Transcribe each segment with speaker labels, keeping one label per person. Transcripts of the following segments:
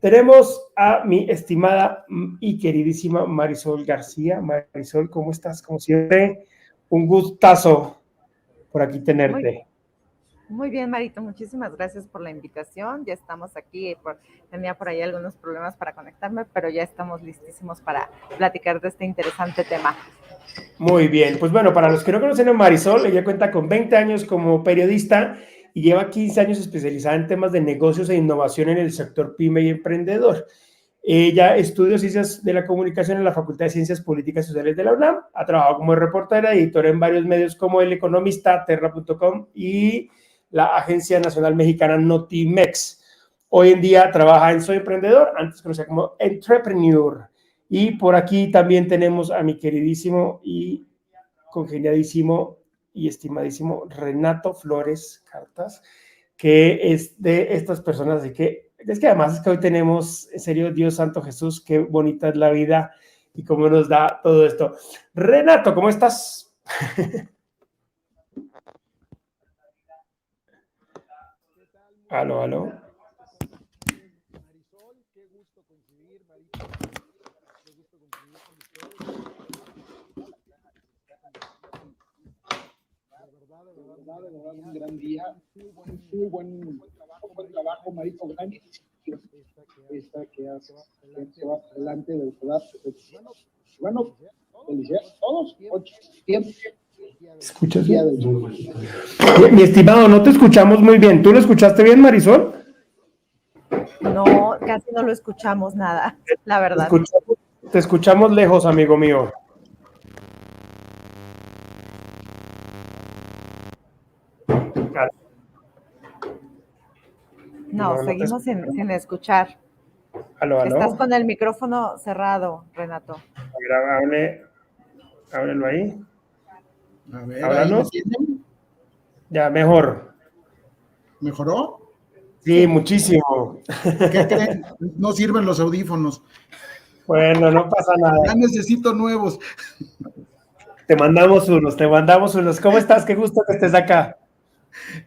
Speaker 1: Tenemos a mi estimada y queridísima Marisol García. Marisol, ¿cómo estás? Como siempre, un gustazo por aquí tenerte.
Speaker 2: Muy bien, Marito, muchísimas gracias por la invitación. Ya estamos aquí, tenía por ahí algunos problemas para conectarme, pero ya estamos listísimos para platicar de este interesante tema.
Speaker 1: Muy bien, pues bueno, para los que no conocen a Marisol, ella cuenta con 20 años como periodista y lleva 15 años especializada en temas de negocios e innovación en el sector pyme y emprendedor. Ella estudió Ciencias de la Comunicación en la Facultad de Ciencias Políticas y Sociales de la UNAM, ha trabajado como reportera y editora en varios medios como El Economista, Terra.com y la Agencia Nacional Mexicana Notimex. Hoy en día trabaja en Soy Emprendedor, antes conocida como Entrepreneur. Y por aquí también tenemos a mi queridísimo y congeniadísimo y estimadísimo Renato Flores Cartas, que es de estas personas, así que es que además es que hoy tenemos, en serio, Dios Santo Jesús, qué bonita es la vida y cómo nos da todo esto. Renato, ¿cómo estás? Aló, aló.
Speaker 3: Marisol, qué gusto coincidir, Marito, qué gusto coincidir con ustedes. De verdad, un gran día. Muy buen trabajo, Marito, gran iniciativa esta que hace va adelante, de verdad. Bueno, felicidades a todos. 8 tiempo.
Speaker 1: ¿Escuchas bien? Mi estimado, no te escuchamos muy bien. ¿Tú lo escuchaste bien, Marisol?
Speaker 2: No, casi no lo escuchamos nada, la verdad.
Speaker 1: Te escuchamos lejos, amigo mío.
Speaker 2: No, seguimos sin escuchar.
Speaker 1: Aló, aló.
Speaker 2: Estás con el micrófono cerrado, Renato.
Speaker 1: A ver, ábrelo ahí.
Speaker 3: A ver,
Speaker 1: Háblanos.
Speaker 3: ¿ahí me entienden?
Speaker 1: Ya, mejor.
Speaker 3: ¿Mejoró?
Speaker 1: Sí, muchísimo.
Speaker 3: ¿Qué creen? No sirven los audífonos.
Speaker 1: Bueno, no pasa nada.
Speaker 3: Ya necesito nuevos.
Speaker 1: Te mandamos unos. ¿Cómo estás? Qué gusto que estés acá.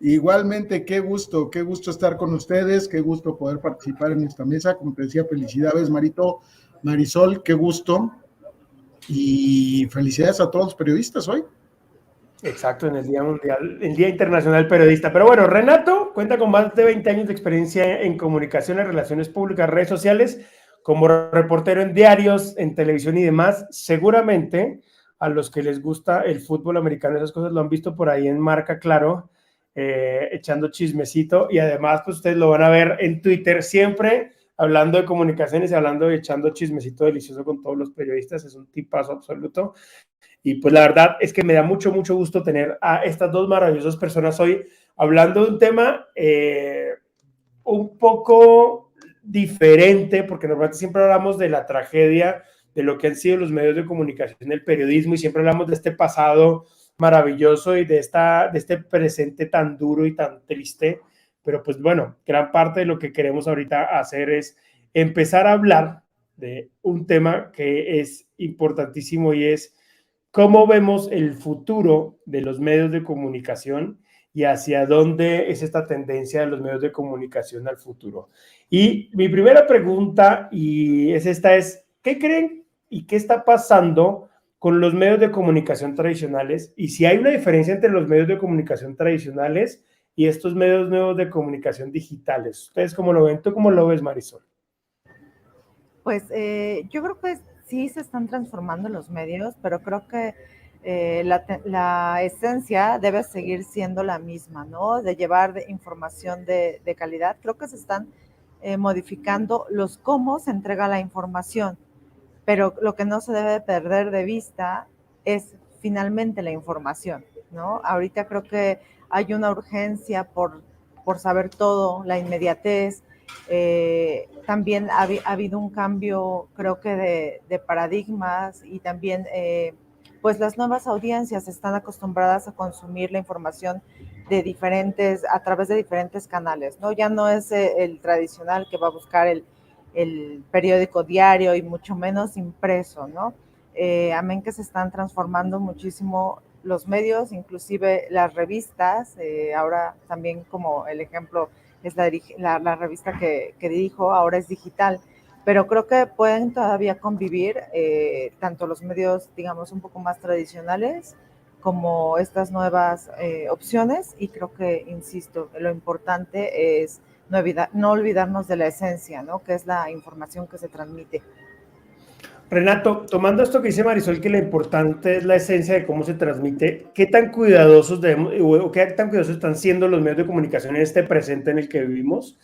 Speaker 3: Igualmente, qué gusto estar con ustedes, qué gusto poder participar en esta mesa. Como te decía, felicidades, Marito, Marisol, qué gusto. Y felicidades a todos los periodistas hoy.
Speaker 1: Exacto, en el Día Mundial, el Día Internacional Periodista. Pero bueno, Renato cuenta con más de 20 años de experiencia en comunicación, en relaciones públicas, redes sociales, como reportero en diarios, en televisión y demás. Seguramente a los que les gusta el fútbol americano, esas cosas lo han visto por ahí en Marca Claro, echando chismecito. Y además, pues ustedes lo van a ver en Twitter siempre hablando de comunicaciones y hablando de echando chismecito delicioso con todos los periodistas. Es un tipazo absoluto. Y pues la verdad es que me da mucho gusto tener a estas dos maravillosas personas hoy hablando de un tema un poco diferente, porque normalmente siempre hablamos de la tragedia, de lo que han sido los medios de comunicación, el periodismo, y siempre hablamos de este pasado maravilloso y de este presente tan duro y tan triste. Pero pues bueno, gran parte de lo que queremos ahorita hacer es empezar a hablar de un tema que es importantísimo y es cómo vemos el futuro de los medios de comunicación y hacia dónde es esta tendencia de los medios de comunicación al futuro. Y mi primera pregunta, y es esta, es, ¿qué creen y qué está pasando con los medios de comunicación tradicionales? Y si hay una diferencia entre los medios de comunicación tradicionales y estos medios nuevos de comunicación digitales. ¿Ustedes cómo lo ven? ¿Tú cómo lo ves, Marisol?
Speaker 2: Pues yo creo que sí se están transformando los medios, pero creo que la esencia debe seguir siendo la misma, ¿no? De llevar información de calidad. Creo que se están modificando los cómo se entrega la información, pero lo que no se debe perder de vista es finalmente la información, ¿no? Ahorita creo que hay una urgencia por saber todo, la inmediatez. También ha habido un cambio, creo que de paradigmas y también pues las nuevas audiencias están acostumbradas a consumir la información a través de diferentes canales, ¿no? Ya no es el tradicional que va a buscar el periódico diario y mucho menos impreso, ¿no? Amén que se están transformando muchísimo los medios, inclusive las revistas, ahora también como el ejemplo es la revista que dirijo, ahora es digital, pero creo que pueden todavía convivir tanto los medios, digamos, un poco más tradicionales como estas nuevas opciones, y creo que, insisto, lo importante es no olvidarnos de la esencia, ¿no? Que es la información que se transmite.
Speaker 1: Renato, tomando esto que dice Marisol, que lo importante es la esencia de cómo se transmite, ¿qué tan cuidadosos debemos, o qué tan cuidadosos están siendo los medios de comunicación en este presente en el que vivimos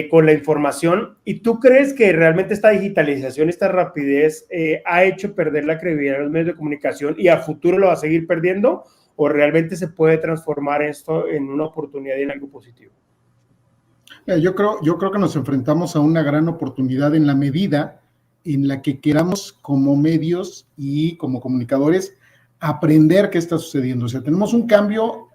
Speaker 1: con la información? ¿Y tú crees que realmente esta digitalización, esta rapidez ha hecho perder la credibilidad de los medios de comunicación y a futuro lo va a seguir perdiendo? ¿O realmente se puede transformar esto en una oportunidad y en algo positivo?
Speaker 4: Yo creo que nos enfrentamos a una gran oportunidad en la medida en la que queramos como medios y como comunicadores aprender qué está sucediendo. O sea, tenemos un cambio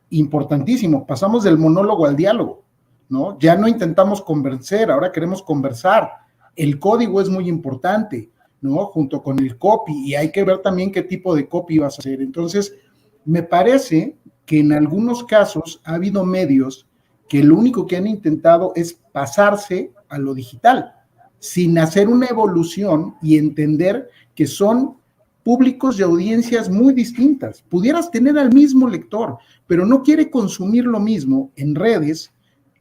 Speaker 4: importantísimo. Pasamos del monólogo al diálogo, ¿no? Ya no intentamos convencer, ahora queremos conversar. El código es muy importante, ¿no? Junto con el copy, y hay que ver también qué tipo de copy vas a hacer. Entonces, me parece que en algunos casos ha habido medios que lo único que han intentado es pasarse a lo digital, sin hacer una evolución y entender que son públicos y audiencias muy distintas. Pudieras tener al mismo lector, pero no quiere consumir lo mismo en redes,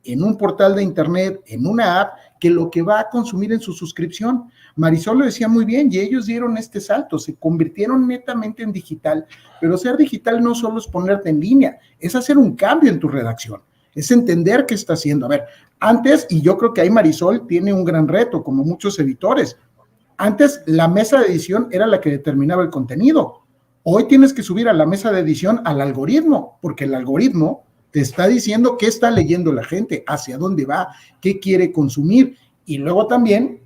Speaker 4: en un portal de internet, en una app, que lo que va a consumir en su suscripción. Marisol lo decía muy bien, y ellos dieron este salto, se convirtieron netamente en digital, pero ser digital no solo es ponerte en línea, es hacer un cambio en tu redacción, es entender qué está haciendo. A ver, antes, y yo creo que ahí Marisol tiene un gran reto, como muchos editores, antes la mesa de edición era la que determinaba el contenido. Hoy tienes que subir a la mesa de edición al algoritmo, porque el algoritmo te está diciendo qué está leyendo la gente, hacia dónde va, qué quiere consumir. Y luego también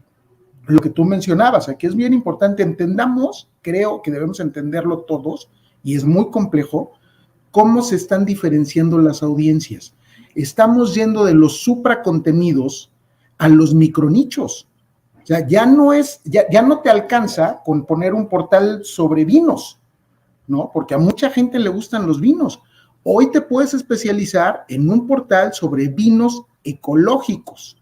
Speaker 4: lo que tú mencionabas, aquí es bien importante, entendamos, creo que debemos entenderlo todos, y es muy complejo, cómo se están diferenciando las audiencias. Estamos yendo de los supracontenidos a los micronichos. O sea, ya no te alcanza con poner un portal sobre vinos, ¿no? Porque a mucha gente le gustan los vinos. Hoy te puedes especializar en un portal sobre vinos ecológicos.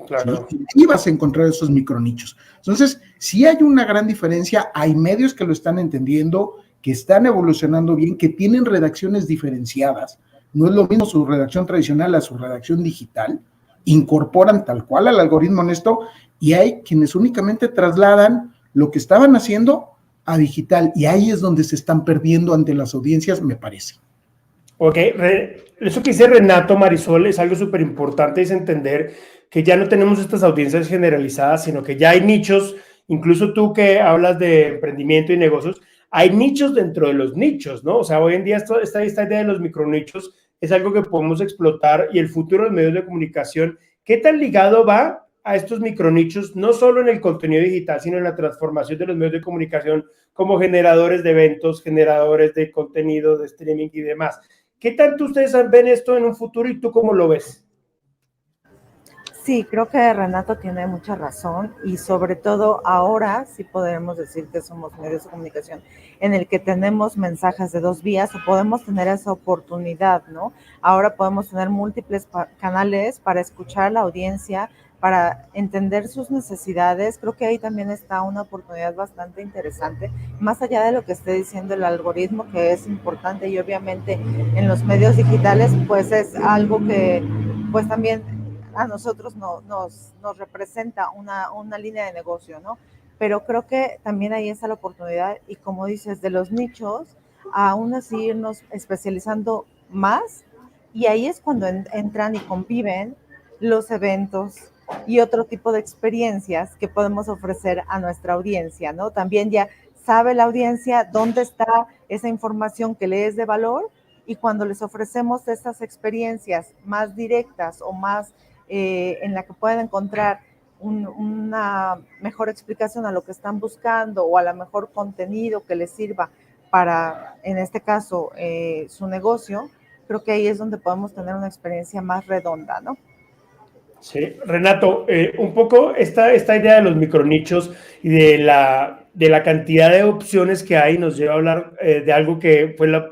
Speaker 4: Claro. ¿Sí? Y vas a encontrar esos micronichos. Entonces, sí hay una gran diferencia, hay medios que lo están entendiendo, que están evolucionando bien, que tienen redacciones diferenciadas. No es lo mismo su redacción tradicional a su redacción digital, incorporan tal cual al algoritmo en esto, y hay quienes únicamente trasladan lo que estaban haciendo a digital, y ahí es donde se están perdiendo ante las audiencias, me parece.
Speaker 1: Ok, eso que dice Renato, Marisol, es algo súper importante, es entender que ya no tenemos estas audiencias generalizadas, sino que ya hay nichos, incluso tú que hablas de emprendimiento y negocios, hay nichos dentro de los nichos, ¿no? O sea, hoy en día esta idea de los micronichos es algo que podemos explotar, y el futuro de los medios de comunicación, ¿qué tan ligado va a estos micronichos, no solo en el contenido digital, sino en la transformación de los medios de comunicación como generadores de eventos, generadores de contenido, de streaming y demás? ¿Qué tanto ustedes ven esto en un futuro y tú cómo lo ves?
Speaker 2: Sí, creo que Renato tiene mucha razón, y sobre todo ahora sí podemos decir que somos medios de comunicación en el que tenemos mensajes de dos vías, o podemos tener esa oportunidad, ¿no? Ahora podemos tener múltiples canales para escuchar a la audiencia, para entender sus necesidades. Creo que ahí también está una oportunidad bastante interesante, más allá de lo que esté diciendo el algoritmo, que es importante, y obviamente en los medios digitales pues es algo que pues también a nosotros nos representa una línea de negocio, ¿no? Pero creo que también ahí está la oportunidad, y como dices, de los nichos, aún así irnos especializando más, y ahí es cuando entran y conviven los eventos y otro tipo de experiencias que podemos ofrecer a nuestra audiencia, ¿no? También ya sabe la audiencia dónde está esa información que le es de valor, y cuando les ofrecemos estas experiencias más directas o más en la que pueden encontrar una mejor explicación a lo que están buscando, o a lo mejor contenido que les sirva para, en este caso, su negocio, creo que ahí es donde podemos tener una experiencia más redonda, ¿no?
Speaker 1: Sí, Renato, un poco esta idea de los micronichos y de la cantidad de opciones que hay nos lleva a hablar de algo que fue la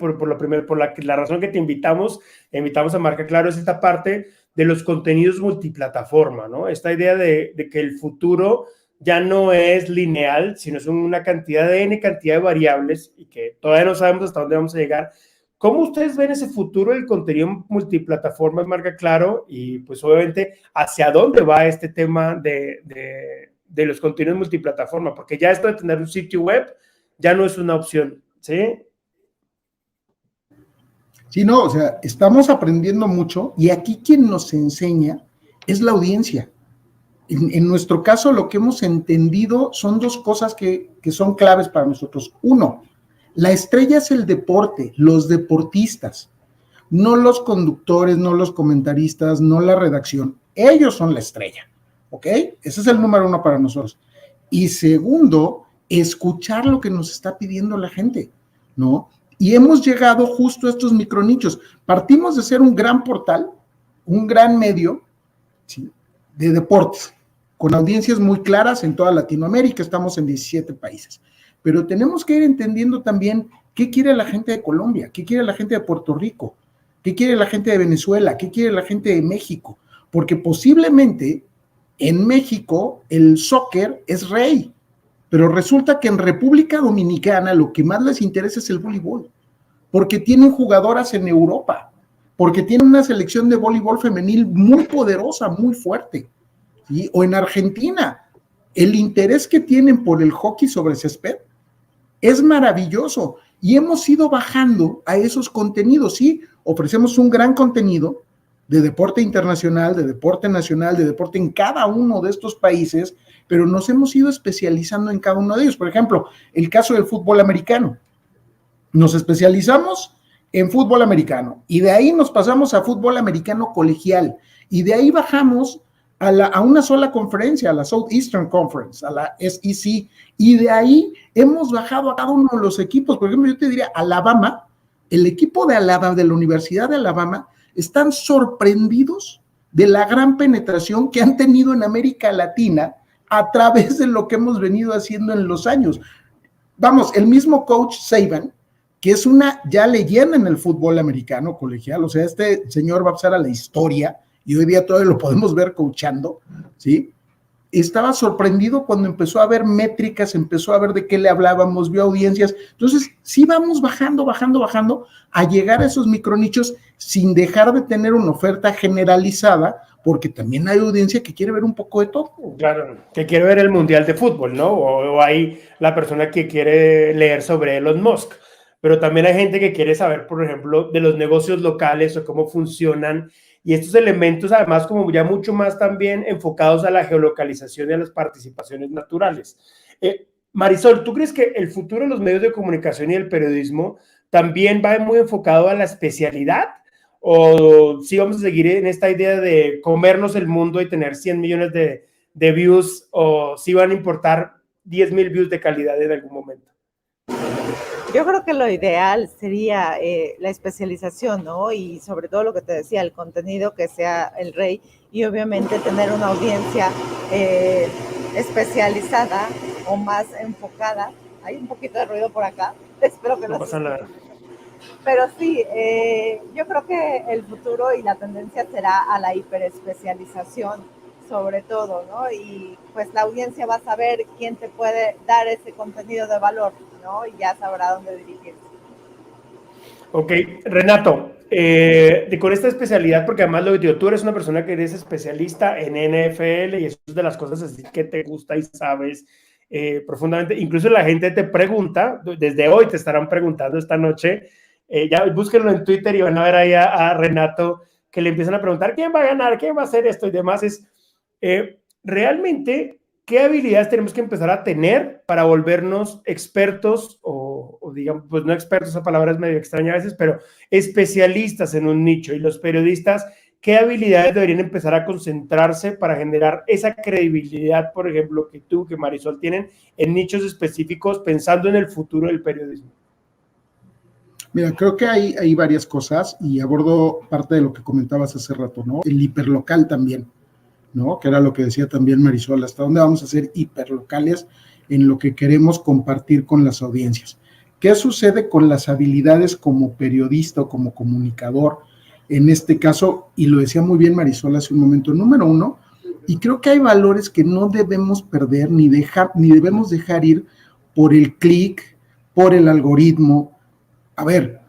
Speaker 1: razón que te invitamos a Marca Claro, es esta parte de los contenidos multiplataforma, ¿no? Esta idea de que el futuro ya no es lineal, sino es una cantidad de variables y que todavía no sabemos hasta dónde vamos a llegar. ¿Cómo ustedes ven ese futuro del contenido multiplataforma en Marca Claro? Y pues obviamente, ¿hacia dónde va este tema de los contenidos multiplataforma? Porque ya esto de tener un sitio web ya no es una opción, ¿sí?
Speaker 4: Sí, no, o sea, estamos aprendiendo mucho y aquí quien nos enseña es la audiencia. En nuestro caso, lo que hemos entendido son dos cosas que son claves para nosotros. Uno, la estrella es el deporte, los deportistas, no los conductores, no los comentaristas, no la redacción. Ellos son la estrella, ¿ok? Ese es el número uno para nosotros. Y segundo, escuchar lo que nos está pidiendo la gente, ¿no? Y hemos llegado justo a estos micronichos. Partimos de ser un gran portal, un gran medio, ¿sí?, de deportes, con audiencias muy claras en toda Latinoamérica, estamos en 17 países. Pero tenemos que ir entendiendo también qué quiere la gente de Colombia, qué quiere la gente de Puerto Rico, qué quiere la gente de Venezuela, qué quiere la gente de México, porque posiblemente en México el soccer es rey, pero resulta que en República Dominicana lo que más les interesa es el voleibol, porque tienen jugadoras en Europa, porque tienen una selección de voleibol femenil muy poderosa, muy fuerte, ¿sí? O en Argentina, el interés que tienen por el hockey sobre césped es maravilloso y hemos ido bajando a esos contenidos, sí, ofrecemos un gran contenido de deporte internacional, de deporte nacional, de deporte en cada uno de estos países, pero nos hemos ido especializando en cada uno de ellos. Por ejemplo, el caso del fútbol americano. Nos especializamos en fútbol americano y de ahí nos pasamos a fútbol americano colegial y de ahí bajamos a una sola conferencia, a la Southeastern Conference, a la SEC, y de ahí hemos bajado a cada uno de los equipos. Por ejemplo, yo te diría, Alabama, el equipo de Alabama, de la Universidad de Alabama, están sorprendidos de la gran penetración que han tenido en América Latina a través de lo que hemos venido haciendo en los años. Vamos, el mismo coach Saban, que es una ya leyenda en el fútbol americano colegial, o sea, este señor va a pasar a la historia y hoy día todavía lo podemos ver coachando, ¿sí? Estaba sorprendido cuando empezó a ver métricas, empezó a ver de qué le hablábamos, vio audiencias. Entonces, sí vamos bajando a llegar a esos micronichos sin dejar de tener una oferta generalizada, porque también hay audiencia que quiere ver un poco de todo.
Speaker 1: Claro, que quiere ver el Mundial de Fútbol, ¿no? O hay la persona que quiere leer sobre Elon Musk, pero también hay gente que quiere saber, por ejemplo, de los negocios locales o cómo funcionan, y estos elementos además como ya mucho más también enfocados a la geolocalización y a las participaciones naturales. Marisol, ¿tú crees que el futuro de los medios de comunicación y el periodismo también va muy enfocado a la especialidad? ¿O sí vamos a seguir en esta idea de comernos el mundo y tener 100 millones de views, o sí van a importar 10,000 views de calidad en algún momento?
Speaker 2: Yo creo que lo ideal sería la especialización, ¿no? Y sobre todo lo que te decía, el contenido que sea el rey y obviamente tener una audiencia especializada o más enfocada. Hay un poquito de ruido por acá, espero que
Speaker 1: no pasa nada.
Speaker 2: Pero sí, yo creo que el futuro y la tendencia será a la hiperespecialización, sobre todo, ¿no? Y pues la audiencia va a saber quién te puede dar ese contenido de valor, ¿no? Y ya sabrá dónde dirigirse.
Speaker 1: Ok, Renato, con esta especialidad, porque además lo digo, tú eres una persona que eres especialista en NFL y eso es de las cosas así que te gusta y sabes profundamente. Incluso la gente te pregunta, desde hoy te estarán preguntando esta noche, ya búsquenlo en Twitter y van a ver ahí a Renato, que le empiezan a preguntar quién va a ganar, quién va a hacer esto y demás. Es realmente qué habilidades tenemos que empezar a tener para volvernos expertos o digamos, pues no expertos, esa palabra es medio extraña a veces, pero especialistas en un nicho. Y los periodistas, ¿qué habilidades deberían empezar a concentrarse para generar esa credibilidad, por ejemplo, que tú, que Marisol tienen en nichos específicos pensando en el futuro del periodismo?
Speaker 4: Mira, creo que hay varias cosas y abordo parte de lo que comentabas hace rato, ¿no? El hiperlocal también, ¿no? Que era lo que decía también Marisol, hasta dónde vamos a ser hiperlocales en lo que queremos compartir con las audiencias. ¿Qué sucede con las habilidades como periodista o como comunicador? en este caso, y lo decía muy bien Marisol hace un momento, número uno, y creo que hay valores que no debemos perder ni debemos dejar ir por el clic, por el algoritmo. A ver,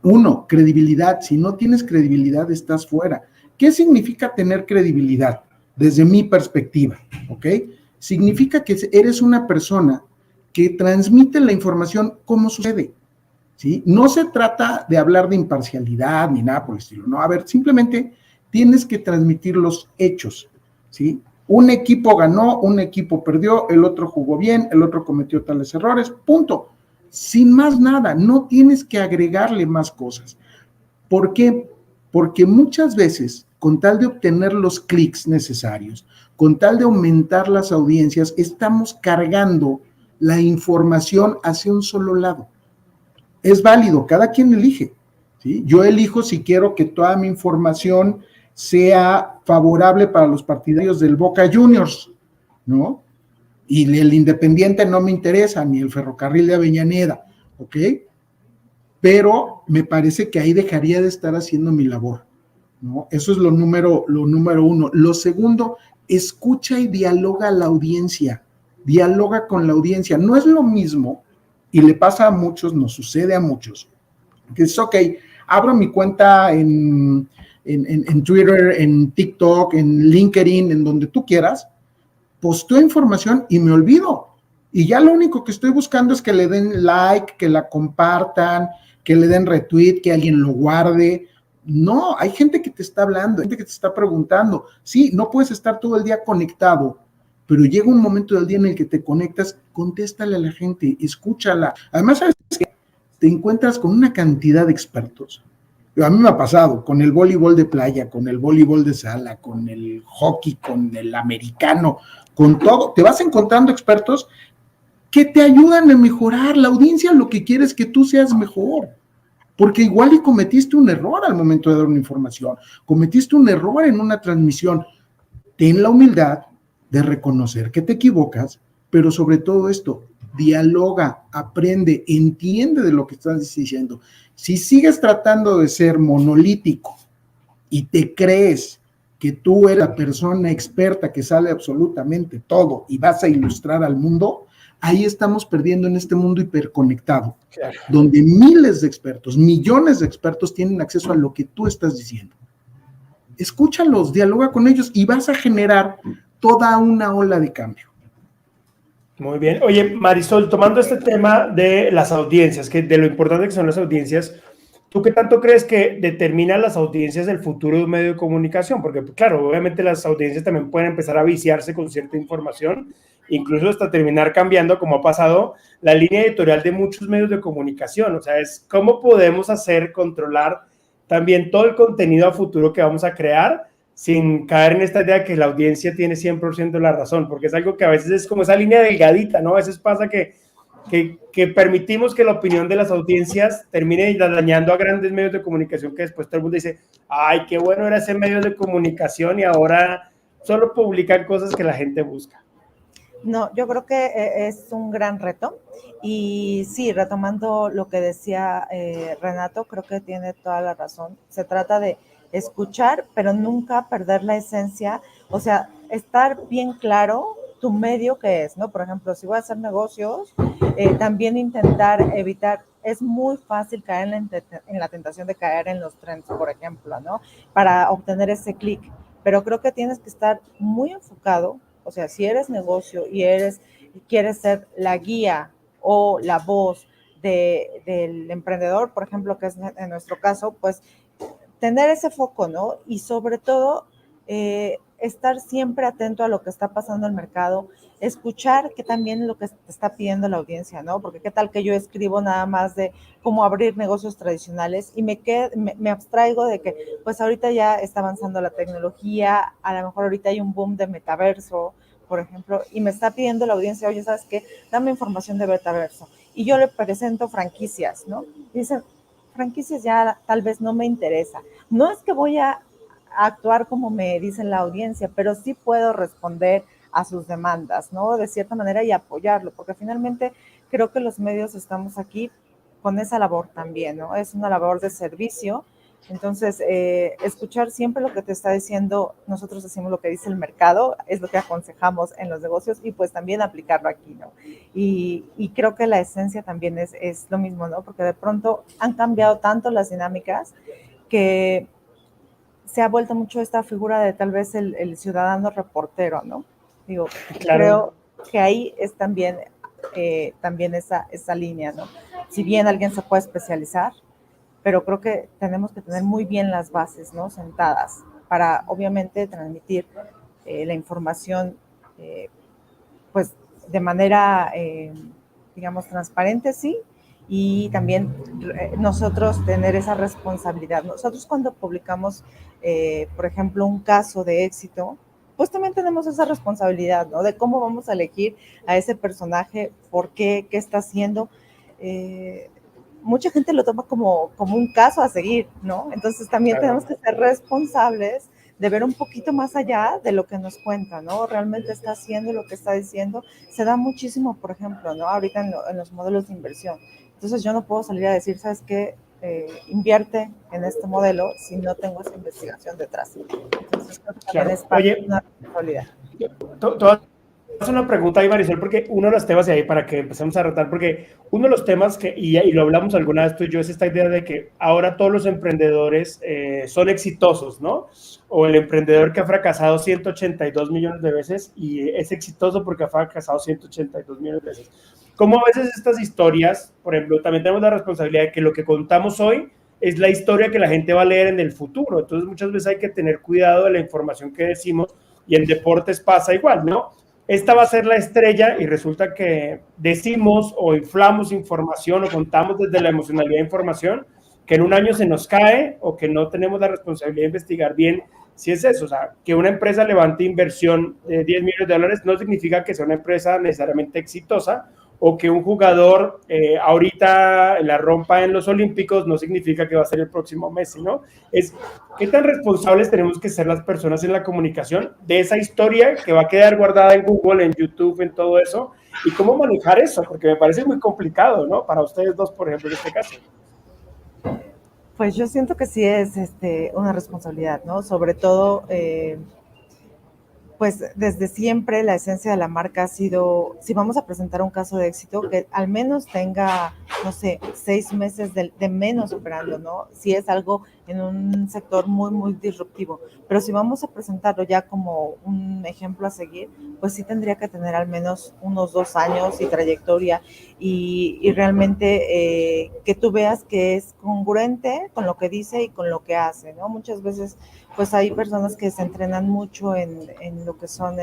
Speaker 4: uno, credibilidad. Si no tienes credibilidad, estás fuera. ¿Qué significa tener credibilidad? Desde mi perspectiva, ¿ok? Significa que eres una persona que transmite la información como sucede, ¿sí? No se trata de hablar de imparcialidad ni nada por el estilo, no. A ver, simplemente tienes que transmitir los hechos, ¿sí? Un equipo ganó, un equipo perdió, el otro jugó bien, el otro cometió tales errores, punto. Sin más nada, no tienes que agregarle más cosas. ¿Por qué? Porque muchas veces, con tal de obtener los clics necesarios, con tal de aumentar las audiencias, estamos cargando la información hacia un solo lado. Es válido, cada quien elige, ¿sí? Yo elijo si quiero que toda mi información sea favorable para los partidarios del Boca Juniors, ¿no? Y el Independiente no me interesa, ni el Ferrocarril de Avellaneda, ¿ok? Pero me parece que ahí dejaría de estar haciendo mi labor, ¿no? Eso es lo número uno. Lo segundo, escucha y dialoga a la audiencia, dialoga con la audiencia. No es lo mismo, y le pasa a muchos, nos sucede a muchos, que es, ok, abro mi cuenta en Twitter, en TikTok, en LinkedIn, en donde tú quieras, posteo información y me olvido. Y ya lo único que estoy buscando es que le den like, que la compartan, que le den retweet, que alguien lo guarde. No, hay gente que te está hablando, gente que te está preguntando. Sí, no puedes estar todo el día conectado, pero llega un momento del día en el que te conectas, contéstale a la gente, escúchala. Además, ¿sabes qué? Te encuentras con una cantidad de expertos. A mí me ha pasado con el voleibol de playa, con el voleibol de sala, con el hockey, con el americano, con todo. Te vas encontrando expertos que te ayudan a mejorar. La audiencia lo que quiere es que tú seas mejor, porque igual y cometiste un error al momento de dar una información, cometiste un error en una transmisión. Ten la humildad de reconocer que te equivocas, pero sobre todo esto, dialoga, aprende, entiende de lo que estás diciendo. Si sigues tratando de ser monolítico y te crees que tú eres la persona experta que sabe absolutamente todo y vas a ilustrar al mundo, ahí estamos perdiendo en este mundo hiperconectado, claro, donde miles de expertos, millones de expertos tienen acceso a lo que tú estás diciendo. Escúchalos, dialoga con ellos y vas a generar toda una ola de cambio.
Speaker 1: Muy bien. Oye, Marisol, tomando este tema de las audiencias, que de lo importante que son las audiencias, ¿tú qué tanto crees que determinan las audiencias del futuro de un medio de comunicación? Porque, claro, obviamente las audiencias también pueden empezar a viciarse con cierta información, incluso hasta terminar cambiando, como ha pasado, la línea editorial de muchos medios de comunicación. O sea, es cómo podemos controlar también todo el contenido a futuro que vamos a crear sin caer en esta idea que la audiencia tiene 100% la razón, porque es algo que a veces es como esa línea delgadita, ¿no? A veces pasa que permitimos que la opinión de las audiencias termine dañando a grandes medios de comunicación que después todo el mundo dice, ay, qué bueno era ese medio de comunicación y ahora solo publican cosas que la gente busca.
Speaker 2: No, yo creo que es un gran reto y sí, retomando lo que decía Renato, creo que tiene toda la razón. Se trata de escuchar, pero nunca perder la esencia, o sea, estar bien claro tu medio que es, ¿no? Por ejemplo, si voy a hacer negocios, también intentar evitar, es muy fácil caer en la tentación de caer en los trends, por ejemplo, ¿no? Para obtener ese clic, pero creo que tienes que estar muy enfocado. O sea, si eres negocio y quieres ser la guía o la voz del emprendedor, por ejemplo, que es en nuestro caso, pues tener ese foco, ¿no? Y sobre todo, estar siempre atento a lo que está pasando en el mercado, escuchar que también lo que te está pidiendo la audiencia, ¿no? Porque qué tal que yo escribo nada más de cómo abrir negocios tradicionales y me abstraigo de que pues ahorita ya está avanzando la tecnología, a lo mejor ahorita hay un boom de metaverso, por ejemplo, y me está pidiendo la audiencia, oye, ¿sabes qué? Dame información de metaverso. Y yo le presento franquicias, ¿no? Y dicen, franquicias ya tal vez no me interesa. No es que voy a actuar como me dicen la audiencia, pero sí puedo responder a sus demandas, ¿no? De cierta manera y apoyarlo, porque finalmente creo que los medios estamos aquí con esa labor también, ¿no? Es una labor de servicio Entonces, escuchar siempre lo que te está diciendo, nosotros decimos lo que dice el mercado, es lo que aconsejamos en los negocios y pues también aplicarlo aquí, ¿no? Y creo que la esencia también es lo mismo, ¿no? Porque de pronto han cambiado tanto las dinámicas que se ha vuelto mucho esta figura de tal vez el ciudadano reportero, ¿no? Digo,
Speaker 1: Claro.
Speaker 2: creo que ahí es también esa línea, ¿no? Si bien alguien se puede especializar, pero creo que tenemos que tener muy bien las bases, ¿no? Sentadas para, obviamente, transmitir la información, pues, de manera, digamos, transparente, sí, y también nosotros tener esa responsabilidad. Nosotros cuando publicamos, por ejemplo, un caso de éxito, pues también tenemos esa responsabilidad, ¿no? De cómo vamos a elegir a ese personaje, por qué está haciendo. Mucha gente lo toma como un caso a seguir, ¿no? Entonces también tenemos que ser responsables de ver un poquito más allá de lo que nos cuenta, ¿no? Realmente está haciendo lo que está diciendo. Se da muchísimo, por ejemplo, ¿no? Ahorita en los modelos de inversión. Entonces yo no puedo salir a decir, ¿sabes qué? Invierte en este modelo si no tengo esa investigación detrás. Entonces creo que también es parte de una responsabilidad.
Speaker 1: Es una pregunta ahí, Marisol, porque uno de los temas, y ahí para que empecemos a tratar, porque uno de los temas que, y lo hablamos alguna vez tú y yo, es esta idea de que ahora todos los emprendedores son exitosos, ¿no? O el emprendedor que ha fracasado 182 millones de veces y es exitoso porque ha fracasado 182 millones de veces. Como a veces estas historias, por ejemplo, también tenemos la responsabilidad de que lo que contamos hoy es la historia que la gente va a leer en el futuro. Entonces, muchas veces hay que tener cuidado de la información que decimos y en deportes pasa igual, ¿no? Esta va a ser la estrella y resulta que decimos o inflamos información o contamos desde la emocionalidad de información que en un año se nos cae o que no tenemos la responsabilidad de investigar bien si es eso. O sea, que una empresa levante inversión de 10 millones de dólares no significa que sea una empresa necesariamente exitosa, o que un jugador ahorita la rompa en los Olímpicos no significa que va a ser el próximo Messi, ¿no? Es qué tan responsables tenemos que ser las personas en la comunicación de esa historia que va a quedar guardada en Google, en YouTube, en todo eso, y cómo manejar eso, porque me parece muy complicado, ¿no? Para ustedes dos, por ejemplo, en este caso.
Speaker 2: Pues yo siento que sí es una responsabilidad, ¿no? Sobre todo, pues desde siempre la esencia de la marca ha sido, si vamos a presentar un caso de éxito, que al menos tenga, no sé, 6 meses de menos operando, ¿no? Si es algo en un sector muy, muy disruptivo. Pero si vamos a presentarlo ya como un ejemplo a seguir, pues sí tendría que tener al menos unos 2 años y trayectoria y realmente que tú veas que es congruente con lo que dice y con lo que hace, ¿no? Muchas veces pues hay personas que se entrenan mucho en lo que son,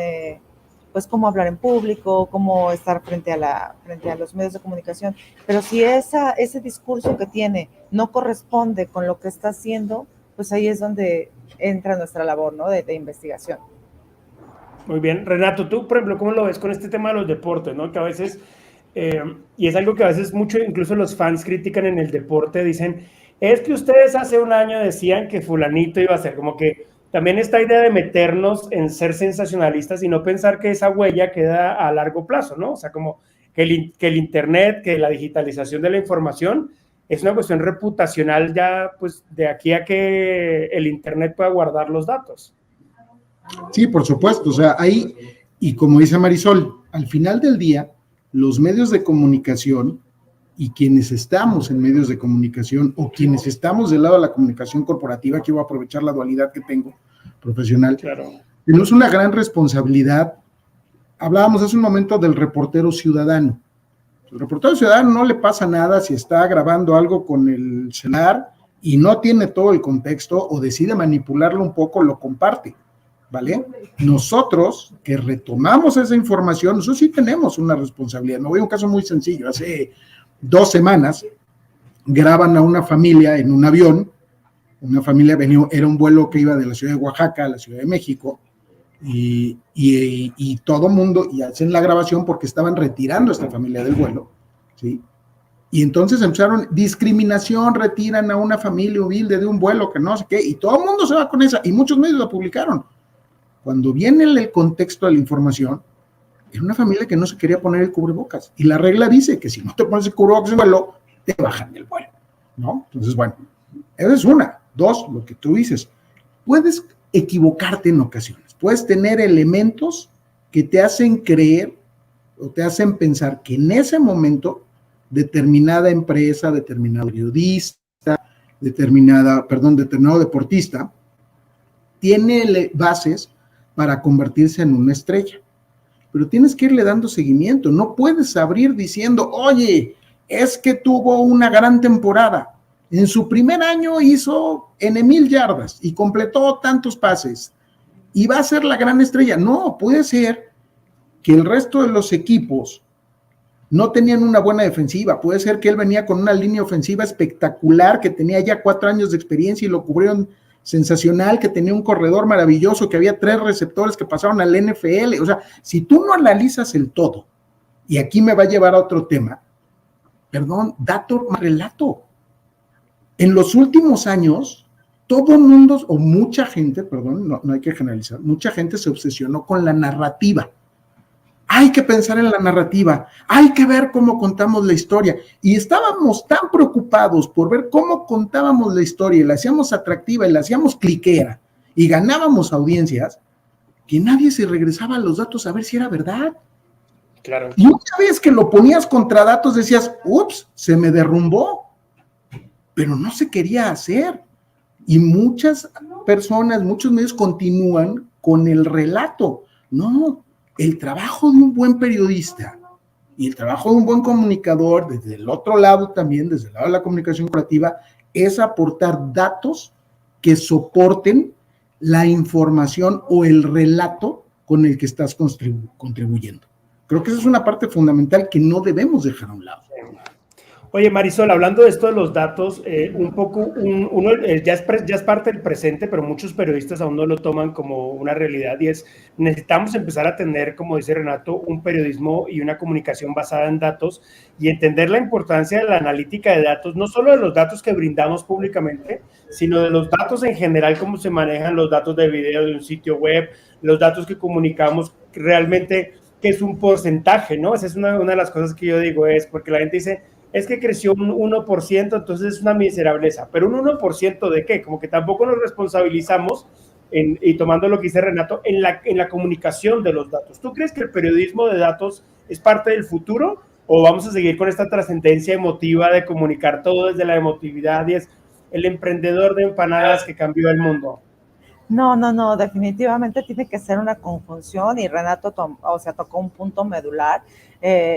Speaker 2: pues cómo hablar en público, cómo estar frente a los medios de comunicación, pero si ese discurso que tiene no corresponde con lo que está haciendo, pues ahí es donde entra nuestra labor, ¿no? de investigación.
Speaker 1: Muy bien. Renato, tú, por ejemplo, ¿cómo lo ves con este tema de los deportes, ¿no? Que a veces, y es algo que a veces mucho, incluso los fans critican en el deporte, dicen, es que ustedes hace un año decían que fulanito iba a ser, como que también esta idea de meternos en ser sensacionalistas y no pensar que esa huella queda a largo plazo, ¿no? O sea, como que el Internet, que la digitalización de la información es una cuestión reputacional ya, pues, de aquí a que el Internet pueda guardar los datos.
Speaker 4: Sí, por supuesto, o sea, ahí, y como dice Marisol, al final del día, los medios de comunicación y quienes estamos en medios de comunicación o quienes estamos del lado de la comunicación corporativa, que voy a aprovechar la dualidad que tengo profesional,
Speaker 1: claro,
Speaker 4: tenemos una gran responsabilidad. Hablábamos hace un momento del reportero ciudadano. El reportero ciudadano no le pasa nada si está grabando algo con el celular y no tiene todo el contexto o decide manipularlo un poco, lo comparte, ¿vale? Nosotros que retomamos esa información, nosotros sí tenemos una responsabilidad. Me voy a un caso muy sencillo. Hace 2 semanas graban a una familia en un avión. Una familia venía, era un vuelo que iba de la ciudad de Oaxaca a la Ciudad de México, y todo mundo, y hacen la grabación porque estaban retirando a esta familia del vuelo, ¿sí? Y entonces empezaron, discriminación, retiran a una familia humilde de un vuelo que no sé qué, y todo el mundo se va con esa, y muchos medios la publicaron. Cuando viene el contexto de la información, era una familia que no se quería poner el cubrebocas, y la regla dice que si no te pones el cubrebocas en el vuelo, te bajan del vuelo, ¿no? Entonces, bueno, esa es una. Dos, lo que tú dices, puedes equivocarte en ocasiones, puedes tener elementos que te hacen creer o te hacen pensar que en ese momento determinada empresa, determinado periodista, determinado deportista tiene bases para convertirse en una estrella. Pero tienes que irle dando seguimiento, no puedes abrir diciendo, oye, es que tuvo una gran temporada, en su primer año hizo N,000 yardas y completó tantos pases, y va a ser la gran estrella. No, puede ser que el resto de los equipos no tenían una buena defensiva, puede ser que él venía con una línea ofensiva espectacular, que tenía ya 4 años de experiencia y lo cubrieron sensacional, que tenía un corredor maravilloso, que había 3 receptores que pasaron al NFL. O sea, si tú no analizas el todo, y aquí me va a llevar a otro tema, dato más relato. En los últimos años, todo el mundo, o mucha gente, no hay que generalizar, mucha gente se obsesionó con la narrativa. Hay que pensar en la narrativa, hay que ver cómo contamos la historia, y estábamos tan preocupados por ver cómo contábamos la historia, y la hacíamos atractiva, y la hacíamos cliquera, y ganábamos audiencias, que nadie se regresaba a los datos a ver si era verdad.
Speaker 1: Claro.
Speaker 4: Y una vez que lo ponías contra datos, decías, ups, se me derrumbó, pero no se quería hacer, y muchas personas, muchos medios continúan con el relato. No, el trabajo de un buen periodista y el trabajo de un buen comunicador, desde el otro lado también, desde el lado de la comunicación creativa, es aportar datos que soporten la información o el relato con el que estás contribuyendo. Creo que esa es una parte fundamental que no debemos dejar a un lado.
Speaker 1: Oye, Marisol, hablando de esto de los datos, ya es parte del presente, pero muchos periodistas aún no lo toman como una realidad, y necesitamos empezar a tener, como dice Renato, un periodismo y una comunicación basada en datos, y entender la importancia de la analítica de datos, no solo de los datos que brindamos públicamente, sino de los datos en general, cómo se manejan los datos de video de un sitio web, los datos que comunicamos realmente, que es un porcentaje, ¿no? Esa es una de las cosas que yo digo, es porque la gente dice, es que creció un 1%, entonces es una miserableza. ¿Pero un 1% de qué? Como que tampoco nos responsabilizamos, y tomando lo que dice Renato, en la comunicación de los datos. ¿Tú crees que el periodismo de datos es parte del futuro, o vamos a seguir con esta trascendencia emotiva de comunicar todo desde la emotividad y es el emprendedor de empanadas que cambió el mundo?
Speaker 2: No, definitivamente tiene que ser una conjunción, y Renato tocó un punto medular.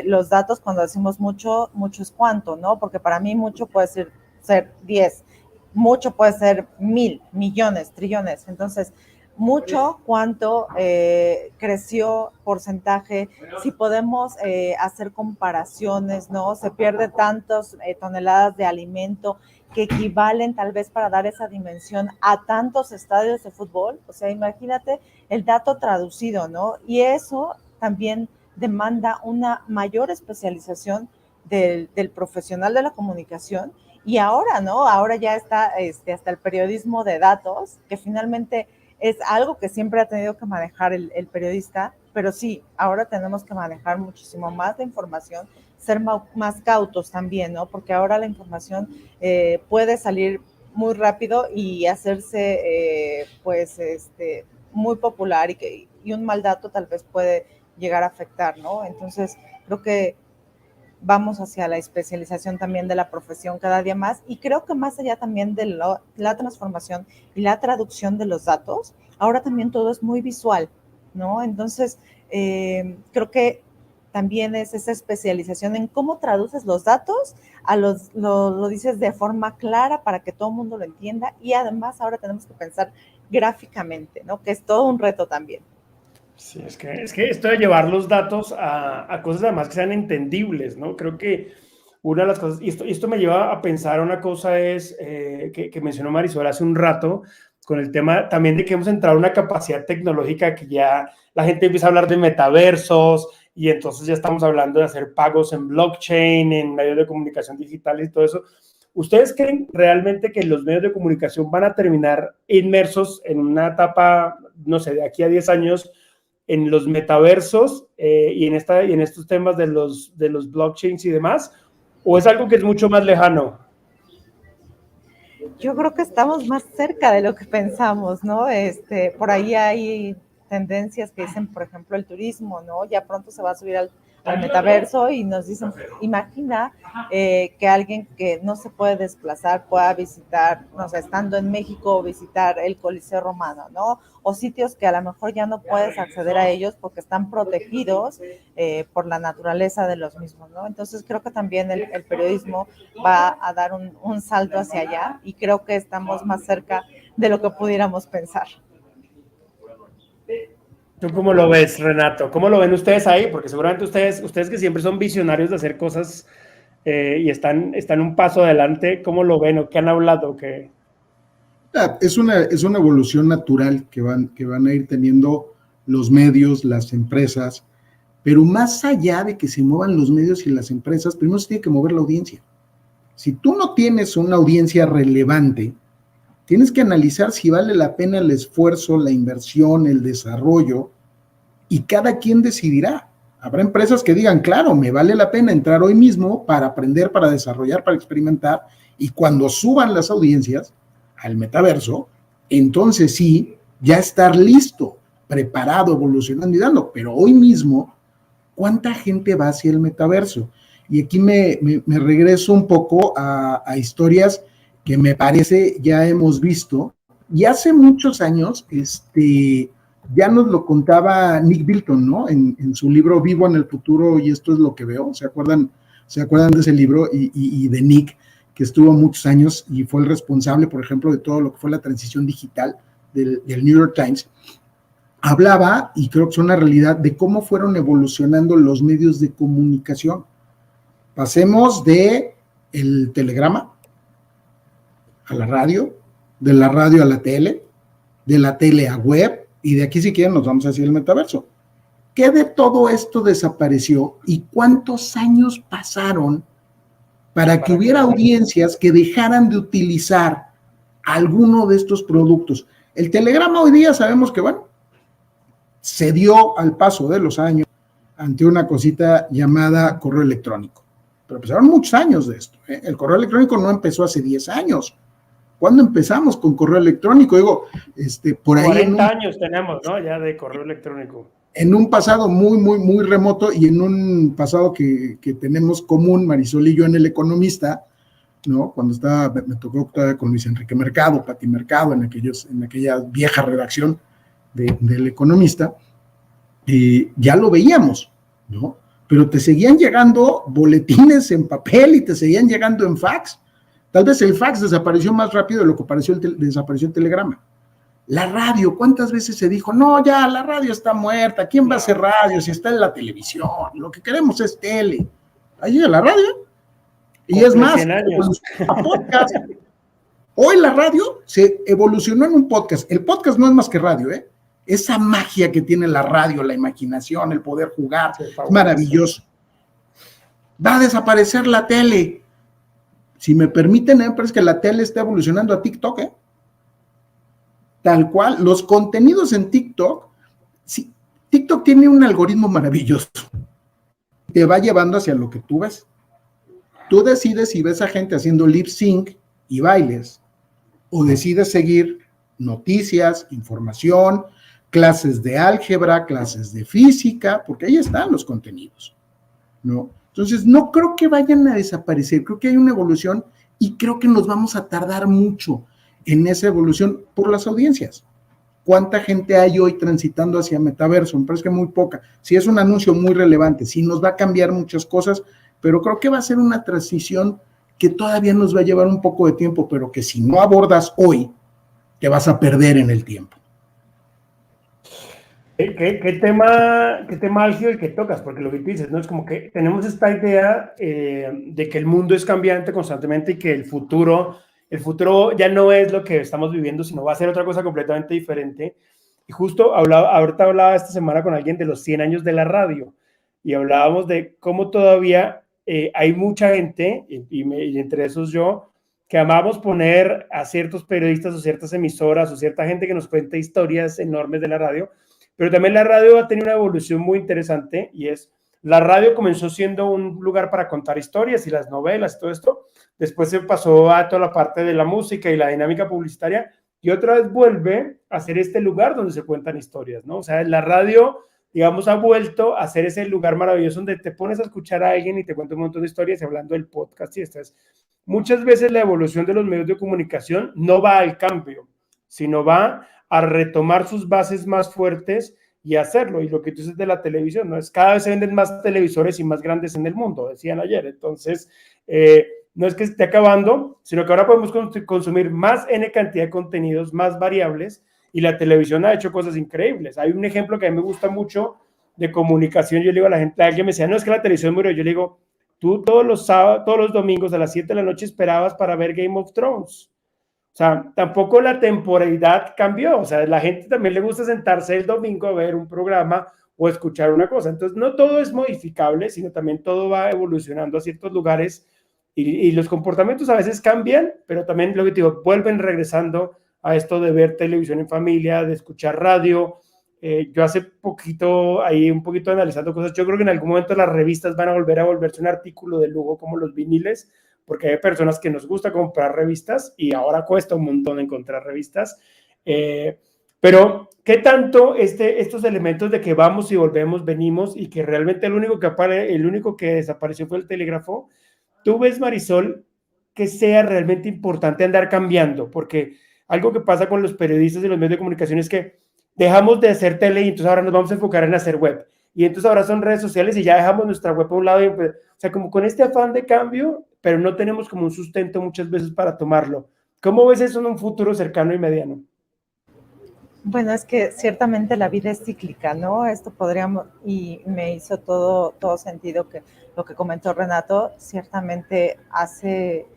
Speaker 2: Los datos, cuando decimos mucho es cuánto, ¿no? Porque para mí mucho puede ser 10, mucho puede ser 1,000, millones, trillones. Entonces, mucho, cuánto creció, porcentaje, si podemos hacer comparaciones, ¿no? Se pierde tantas toneladas de alimento que equivalen tal vez para dar esa dimensión a tantos estadios de fútbol. O sea, imagínate el dato traducido, ¿no? Y eso también demanda una mayor especialización del profesional de la comunicación. Y ahora, ¿no? Ahora ya está hasta el periodismo de datos, que finalmente es algo que siempre ha tenido que manejar el periodista, pero sí, ahora tenemos que manejar muchísimo más de información, ser más cautos también, ¿no? Porque ahora la información puede salir muy rápido y hacerse, muy popular, y un mal dato tal vez puede llegar a afectar, ¿no? Entonces, creo que vamos hacia la especialización también de la profesión cada día más, y creo que más allá también de la transformación y la traducción de los datos, ahora también todo es muy visual, ¿no? Entonces, creo que también es esa especialización en cómo traduces los datos, lo dices de forma clara para que todo el mundo lo entienda, y además ahora tenemos que pensar gráficamente, ¿no? Que es todo un reto también.
Speaker 1: Sí, es que esto de llevar los datos a cosas además que sean entendibles, ¿no? Creo que una de las cosas, y esto me lleva a pensar una cosa es, que mencionó Marisol hace un rato, con el tema también de que hemos entrado en una capacidad tecnológica que ya la gente empieza a hablar de metaversos, y entonces ya estamos hablando de hacer pagos en blockchain, en medios de comunicación digitales y todo eso. ¿Ustedes creen realmente que los medios de comunicación van a terminar inmersos en una etapa, no sé, de aquí a 10 años, en los metaversos y en estos temas de los blockchains y demás? ¿O es algo que es mucho más lejano?
Speaker 2: Yo creo que estamos más cerca de lo que pensamos, ¿no? Por ahí hay tendencias que dicen, por ejemplo, el turismo, ¿no? Ya pronto se va a subir al metaverso y nos dicen, imagina que alguien que no se puede desplazar pueda visitar, no sé, estando en México, visitar el Coliseo Romano, ¿no? O sitios que a lo mejor ya no puedes acceder a ellos porque están protegidos por la naturaleza de los mismos, ¿no? Entonces creo que también el periodismo va a dar un salto hacia allá y creo que estamos más cerca de lo que pudiéramos pensar.
Speaker 1: ¿Tú cómo lo ves, Renato? ¿Cómo lo ven ustedes ahí? Porque seguramente ustedes que siempre son visionarios de hacer cosas y están un paso adelante, ¿cómo lo ven o qué han hablado? ¿Qué?
Speaker 4: Es una evolución natural que van a ir teniendo los medios, las empresas, pero más allá de que se muevan los medios y las empresas, primero se tiene que mover la audiencia. Si tú no tienes una audiencia relevante, tienes que analizar si vale la pena el esfuerzo, la inversión, el desarrollo, y cada quien decidirá. Habrá empresas que digan, claro, me vale la pena entrar hoy mismo para aprender, para desarrollar, para experimentar, y cuando suban las audiencias al metaverso, entonces sí, ya estar listo, preparado, evolucionando y dando. Pero hoy mismo, ¿cuánta gente va hacia el metaverso? Y aquí me regreso un poco a historias que me parece ya hemos visto. Y hace muchos años, ya nos lo contaba Nick Bilton, ¿no? En su libro Vivo en el futuro y esto es lo que veo. ¿Se acuerdan de ese libro? Y de Nick, que estuvo muchos años y fue el responsable, por ejemplo, de todo lo que fue la transición digital del New York Times. Hablaba, y creo que es una realidad, de cómo fueron evolucionando los medios de comunicación. Pasemos de el telegrama a la radio, de la radio a la tele, de la tele a web, y de aquí si quieren nos vamos hacia el metaverso. ¿Qué de todo esto desapareció y cuántos años pasaron para que hubiera audiencias que dejaran de utilizar alguno de estos productos? El telegrama hoy día sabemos que, bueno, se dio al paso de los años ante una cosita llamada correo electrónico. Pero pasaron muchos años de esto, ¿eh? El correo electrónico no empezó hace 10 años. ¿Cuándo empezamos con correo electrónico? Digo, por ahí
Speaker 1: 40 años tenemos, ¿no? Ya de correo electrónico.
Speaker 4: En un pasado muy, muy, muy remoto y en un pasado que tenemos común, Marisol y yo, en El Economista, ¿no? Cuando me tocó con Luis Enrique Mercado, Pati Mercado, en aquella vieja redacción del Economista, ya lo veíamos, ¿no? Pero te seguían llegando boletines en papel y te seguían llegando en fax. Tal vez el fax desapareció más rápido de lo que desapareció el telegrama. La radio, ¿cuántas veces se dijo, no, ya la radio está muerta, ¿quién va a hacer radio si está en la televisión? Lo que queremos es tele. Ahí llega la radio. Y es más, a podcast. Hoy la radio se evolucionó en un podcast. El podcast no es más que radio, ¿eh? Esa magia que tiene la radio, la imaginación, el poder jugar, es maravilloso. Va a desaparecer la tele. Si me permiten, me parece que la tele está evolucionando a TikTok, ¿eh? Tal cual, los contenidos en TikTok, sí, TikTok tiene un algoritmo maravilloso. Te va llevando hacia lo que tú ves. Tú decides si ves a gente haciendo lip sync y bailes, o decides seguir noticias, información, clases de álgebra, clases de física, porque ahí están los contenidos, ¿no? Entonces, no creo que vayan a desaparecer, creo que hay una evolución y creo que nos vamos a tardar mucho en esa evolución por las audiencias. ¿Cuánta gente hay hoy transitando hacia metaverso? Me parece que muy poca. Sí es un anuncio muy relevante, sí nos va a cambiar muchas cosas, pero creo que va a ser una transición que todavía nos va a llevar un poco de tiempo, pero que si no abordas hoy, te vas a perder en el tiempo.
Speaker 1: ¿Qué tema álgido el que tocas? Porque lo que tú dices, ¿no? Es como que tenemos esta idea de que el mundo es cambiante constantemente y que el futuro ya no es lo que estamos viviendo, sino va a ser otra cosa completamente diferente. Y justo ahorita hablaba esta semana con alguien de los 100 años de la radio y hablábamos de cómo todavía hay mucha gente, y entre esos yo, que amamos poner a ciertos periodistas o ciertas emisoras o cierta gente que nos cuenta historias enormes de la radio, pero también la radio ha tenido una evolución muy interesante y es La radio comenzó siendo un lugar para contar historias y las novelas y todo esto. Después se pasó a toda la parte de la música y la dinámica publicitaria y otra vez vuelve a ser este lugar donde se cuentan historias, ¿no? O sea, la radio, digamos, ha vuelto a ser ese lugar maravilloso donde te pones a escuchar a alguien y te cuenta un montón de historias hablando del podcast y estas. Muchas veces la evolución de los medios de comunicación no va al cambio, sino va a retomar sus bases más fuertes y hacerlo. Y lo que tú dices de la televisión, ¿no? Es cada vez se venden más televisores y más grandes en el mundo, decían ayer. Entonces, no es que esté acabando, sino que ahora podemos consumir más N cantidad de contenidos, más variables, y la televisión ha hecho cosas increíbles. Hay un ejemplo que a mí me gusta mucho de comunicación. Yo le digo a la gente, alguien me decía, no, es que la televisión murió. Yo le digo, tú todos los sábados, todos los domingos a las 7 de la noche esperabas para ver Game of Thrones. O sea, tampoco la temporalidad cambió. O sea, a la gente también le gusta sentarse el domingo a ver un programa o escuchar una cosa. Entonces, no todo es modificable, sino también todo va evolucionando a ciertos lugares y los comportamientos a veces cambian, pero también lo que te digo, vuelven regresando a esto de ver televisión en familia, de escuchar radio. Yo hace poquito, ahí un poquito analizando cosas, yo creo que en algún momento las revistas van a volverse un artículo de lujo como los viniles, porque hay personas que nos gusta comprar revistas y ahora cuesta un montón encontrar revistas. Pero, ¿qué tanto estos elementos de que vamos y volvemos, venimos y que realmente el único que desapareció fue el telégrafo? ¿Tú ves, Marisol, que sea realmente importante andar cambiando? Porque algo que pasa con los periodistas y los medios de comunicación es que dejamos de hacer tele y entonces ahora nos vamos a enfocar en hacer web. Y entonces ahora son redes sociales y ya dejamos nuestra web a un lado. O sea, como con este afán de cambio, pero no tenemos como un sustento muchas veces para tomarlo. ¿Cómo ves eso en un futuro cercano y mediano?
Speaker 2: Bueno, es que ciertamente la vida es cíclica, ¿no? Esto podríamos, y me hizo todo sentido que lo que comentó Renato, ciertamente hace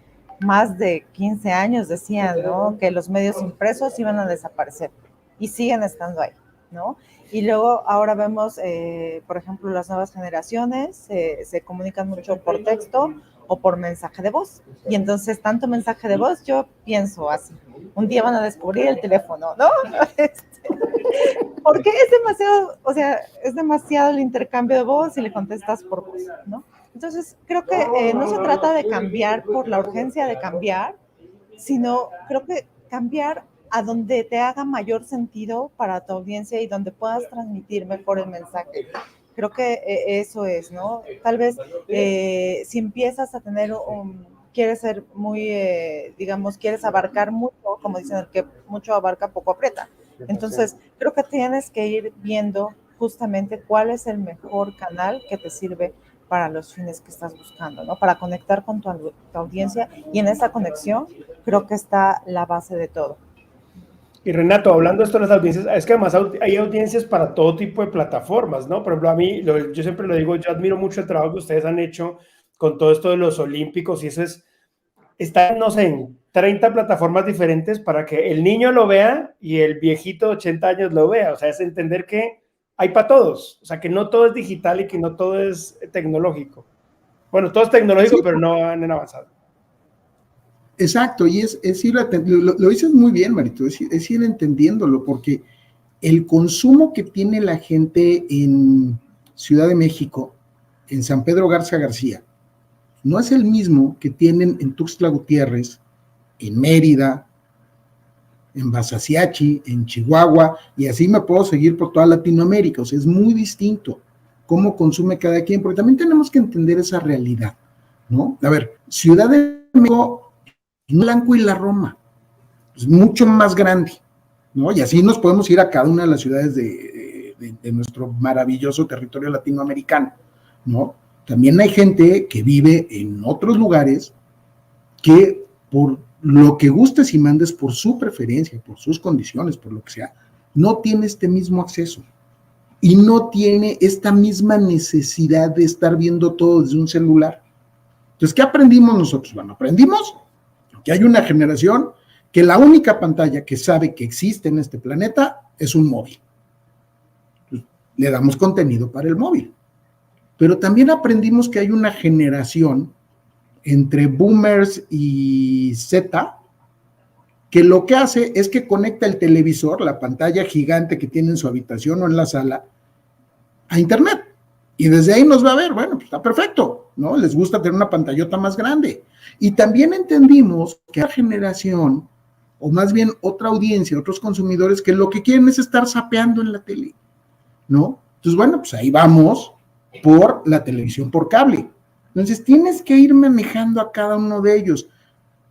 Speaker 2: más de 15 años decían, ¿no? Que los medios impresos iban a desaparecer y siguen estando ahí, ¿no? Y luego ahora vemos, por ejemplo, las nuevas generaciones se comunican mucho por texto o por mensaje de voz. Y entonces, tanto mensaje de voz, yo pienso así. Un día van a descubrir el teléfono, ¿no? Porque es demasiado, o sea, es demasiado el intercambio de voz y le contestas por voz, ¿no? Entonces, creo que no se trata de cambiar por la urgencia de cambiar, sino creo que cambiar a donde te haga mayor sentido para tu audiencia y donde puedas transmitir mejor el mensaje. Creo que eso es, ¿no? Tal vez si empiezas a tener quieres ser muy, digamos, quieres abarcar mucho, como dicen, el que mucho abarca, poco aprieta. Entonces, creo que tienes que ir viendo justamente cuál es el mejor canal que te sirve para los fines que estás buscando, ¿no? Para conectar con tu audiencia, y en esa conexión creo que está la base de todo.
Speaker 1: Y Renato, hablando de esto de las audiencias, es que además hay audiencias para todo tipo de plataformas, ¿no? Por ejemplo, a mí, yo siempre lo digo, yo admiro mucho el trabajo que ustedes han hecho con todo esto de los olímpicos y eso está, no sé, en 30 plataformas diferentes para que el niño lo vea y el viejito de 80 años lo vea. O sea, es entender que hay para todos. O sea, que no todo es digital y que no todo es tecnológico. Bueno, todo es tecnológico, sí, pero no han avanzado.
Speaker 4: Exacto, y es ir, lo dices muy bien, Marito, es ir entendiéndolo, porque el consumo que tiene la gente en Ciudad de México, en San Pedro Garza García, no es el mismo que tienen en Tuxtla Gutiérrez, en Mérida, en Basaciachi, en Chihuahua, y así me puedo seguir por toda Latinoamérica. O sea, es muy distinto cómo consume cada quien, porque también tenemos que entender esa realidad, ¿no? A ver, Ciudad de México, Blanco y la Roma, es mucho más grande, ¿no? Y así nos podemos ir a cada una de las ciudades de nuestro maravilloso territorio latinoamericano, ¿no? También hay gente que vive en otros lugares que por lo que gustes y mandes, por su preferencia, por sus condiciones, por lo que sea, no tiene este mismo acceso y no tiene esta misma necesidad de estar viendo todo desde un celular. Entonces, ¿qué aprendimos nosotros? Bueno, aprendimos que hay una generación que la única pantalla que sabe que existe en este planeta es un móvil. Entonces, le damos contenido para el móvil. Pero también aprendimos que hay una generación entre boomers y Z que lo que hace es que conecta el televisor, la pantalla gigante que tiene en su habitación o en la sala, a internet. Y desde ahí nos va a ver, bueno, pues está perfecto, ¿no? Les gusta tener una pantallota más grande. Y también entendimos que la generación, o más bien otra audiencia, otros consumidores, que lo que quieren es estar zapeando en la tele, ¿no? Entonces, bueno, pues ahí vamos por la televisión por cable. Entonces, tienes que ir manejando a cada uno de ellos.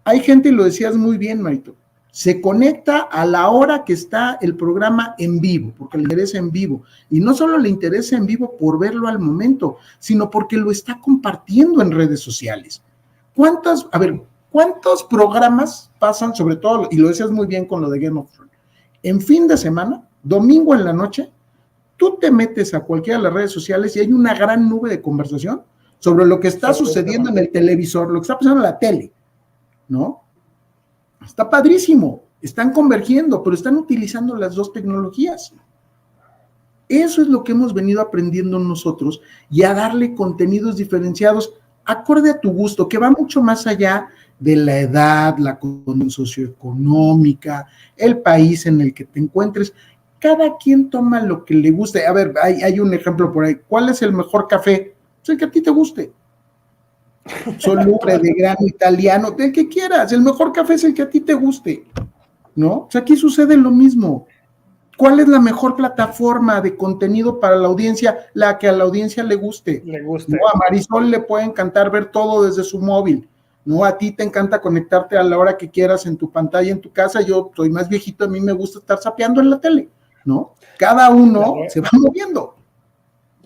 Speaker 4: Hay gente, y lo decías muy bien, Marito, se conecta a la hora que está el programa en vivo, porque le interesa en vivo. Y no solo le interesa en vivo por verlo al momento, sino porque lo está compartiendo en redes sociales. ¿Cuántos programas pasan, sobre todo, y lo decías muy bien con lo de Game of Thrones, en fin de semana, domingo en la noche, tú te metes a cualquiera de las redes sociales y hay una gran nube de conversación sobre lo que está sucediendo en el televisor, lo que está pasando en la tele, ¿no? Está padrísimo, están convergiendo, pero están utilizando las dos tecnologías. Eso es lo que hemos venido aprendiendo nosotros y a darle contenidos diferenciados acorde a tu gusto, que va mucho más allá de la edad, la condición socioeconómica, el país en el que te encuentres. Cada quien toma lo que le guste. A ver, hay un ejemplo por ahí. ¿Cuál es el mejor café? Es el que a ti te guste. Soluble, de grano italiano, del que quieras. El mejor café es el que a ti te guste, ¿no? O sea, aquí sucede lo mismo. ¿Cuál es la mejor plataforma de contenido para la audiencia? La que a la audiencia le guste.
Speaker 1: Le gusta.
Speaker 4: ¿No? A Marisol le puede encantar ver todo desde su móvil. ¿No? A ti te encanta conectarte a la hora que quieras en tu pantalla, en tu casa. Yo soy más viejito, a mí me gusta estar zapeando en la tele, ¿no? Cada uno se va moviendo.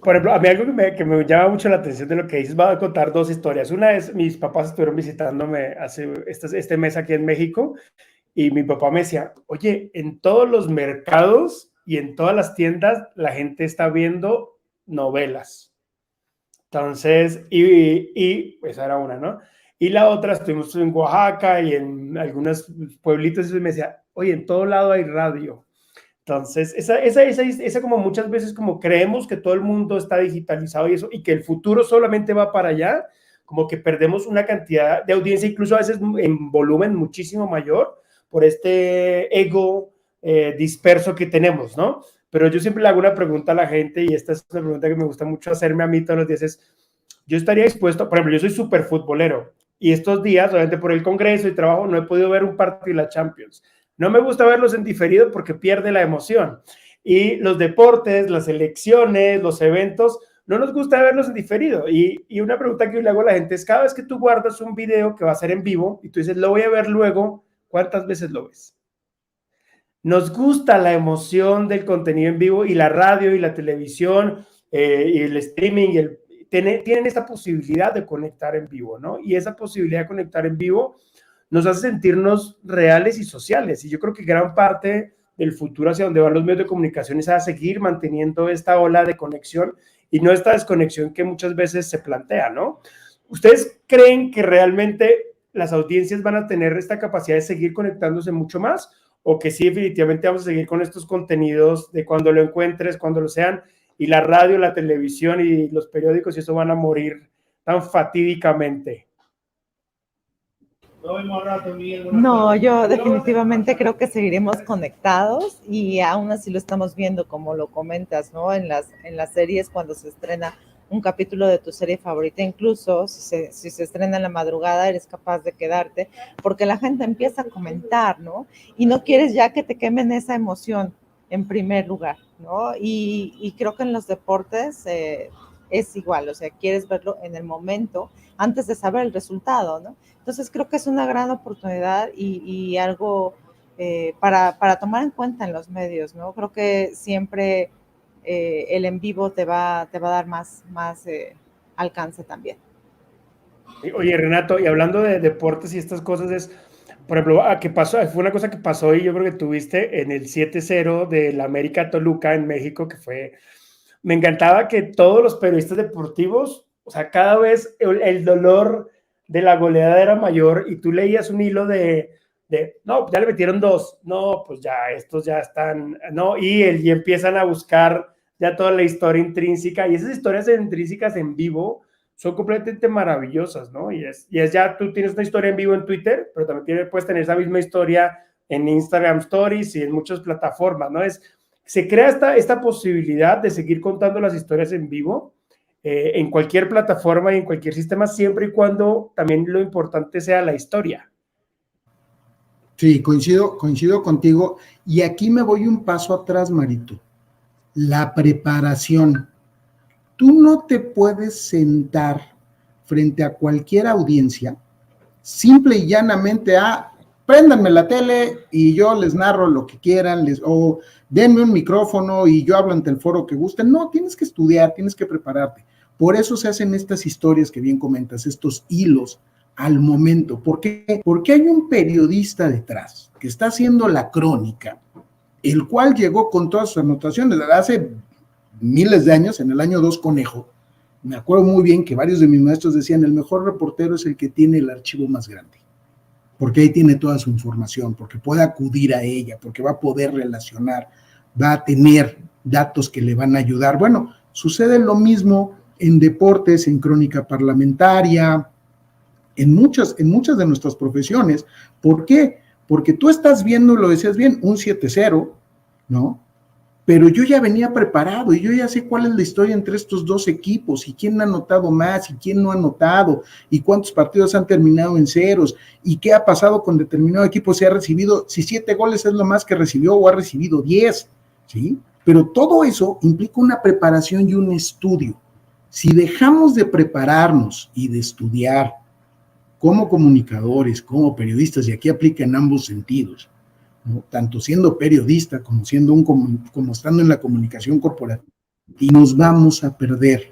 Speaker 1: Por ejemplo, a mí algo que me llama mucho la atención de lo que dices, voy a contar dos historias. Una es, mis papás estuvieron visitándome hace este mes aquí en México y mi papá me decía, oye, en todos los mercados y en todas las tiendas la gente está viendo novelas. Entonces, y esa era una, ¿no? Y la otra, estuvimos en Oaxaca y en algunos pueblitos y me decía, oye, en todo lado hay radio. Entonces, esa como muchas veces como creemos que todo el mundo está digitalizado y eso, y que el futuro solamente va para allá, como que perdemos una cantidad de audiencia, incluso a veces en volumen muchísimo mayor, por este ego disperso que tenemos, ¿no? Pero yo siempre le hago una pregunta a la gente, y esta es una pregunta que me gusta mucho hacerme a mí todos los días, es, yo estaría dispuesto, por ejemplo, yo soy súper futbolero, y estos días, obviamente por el Congreso y trabajo, no he podido ver un partido de la Champions. No me gusta verlos en diferido porque pierde la emoción. Y los deportes, las elecciones, los eventos, no nos gusta verlos en diferido. Y una pregunta que yo le hago a la gente es, cada vez que tú guardas un video que va a ser en vivo y tú dices, lo voy a ver luego, ¿cuántas veces lo ves? Nos gusta la emoción del contenido en vivo, y la radio y la televisión y el streaming tienen esta posibilidad de conectar en vivo, ¿no? Y esa posibilidad de conectar en vivo nos hace sentirnos reales y sociales. Y yo creo que gran parte del futuro hacia donde van los medios de comunicación es a seguir manteniendo esta ola de conexión y no esta desconexión que muchas veces se plantea, ¿no? ¿Ustedes creen que realmente las audiencias van a tener esta capacidad de seguir conectándose mucho más? ¿O que sí, definitivamente vamos a seguir con estos contenidos de cuando lo encuentres, cuando lo sean, y la radio, la televisión y los periódicos y eso van a morir tan fatídicamente?
Speaker 2: No, yo definitivamente creo que seguiremos conectados y aún así lo estamos viendo, como lo comentas, ¿no? En las series, cuando se estrena un capítulo de tu serie favorita, incluso si se estrena en la madrugada, eres capaz de quedarte porque la gente empieza a comentar, ¿no? Y no quieres ya que te quemen esa emoción en primer lugar, ¿no? Y creo que en los deportes es igual, o sea, quieres verlo en el momento antes de saber el resultado, ¿no? Entonces creo que es una gran oportunidad y algo para tomar en cuenta en los medios, ¿no? Creo que siempre el en vivo te va a dar más alcance también.
Speaker 1: Oye, Renato, y hablando de deportes y estas cosas, por ejemplo, ¿qué pasó? Fue una cosa que pasó y yo creo que tuviste en el 7-0 del América Toluca en México, me encantaba que todos los periodistas deportivos, o sea, cada vez el dolor de la goleada era mayor y tú leías un hilo no, ya le metieron 2, no, pues ya, estos ya están, no, y empiezan a buscar ya toda la historia intrínseca, y esas historias intrínsecas en vivo son completamente maravillosas, ¿no? Y es ya, tú tienes una historia en vivo en Twitter, pero también puedes tener esa misma historia en Instagram Stories y en muchas plataformas, ¿no? Se crea esta posibilidad de seguir contando las historias en vivo, en cualquier plataforma y en cualquier sistema, siempre y cuando también lo importante sea la historia.
Speaker 4: Sí, coincido contigo. Y aquí me voy un paso atrás, Marito. La preparación. Tú no te puedes sentar frente a cualquier audiencia simple y llanamente préndanme la tele y yo les narro lo que quieran, o denme un micrófono y yo hablo ante el foro que gusten. No, tienes que estudiar, tienes que prepararte. Por eso se hacen estas historias que bien comentas, estos hilos al momento. ¿Por qué? Porque hay un periodista detrás que está haciendo la crónica, el cual llegó con todas sus anotaciones hace miles de años, en el año 2 Conejo. Me acuerdo muy bien que varios de mis maestros decían, el mejor reportero es el que tiene el archivo más grande, porque ahí tiene toda su información, porque puede acudir a ella, porque va a poder relacionar, va a tener datos que le van a ayudar. Bueno, sucede lo mismo en deportes, en crónica parlamentaria, en muchas de nuestras profesiones. ¿Por qué? Porque tú estás viendo, lo decías bien, un 7-0, ¿no? Pero yo ya venía preparado y yo ya sé cuál es la historia entre estos dos equipos y quién ha anotado más y quién no ha anotado y cuántos partidos han terminado en ceros y qué ha pasado con determinado equipo, si ha recibido, si 7 goles es lo más que recibió o ha recibido 10, ¿sí? Pero todo eso implica una preparación y un estudio. Si dejamos de prepararnos y de estudiar como comunicadores, como periodistas, y aquí aplica en ambos sentidos, ¿no? Tanto siendo periodista como como estando en la comunicación corporativa, y nos vamos a perder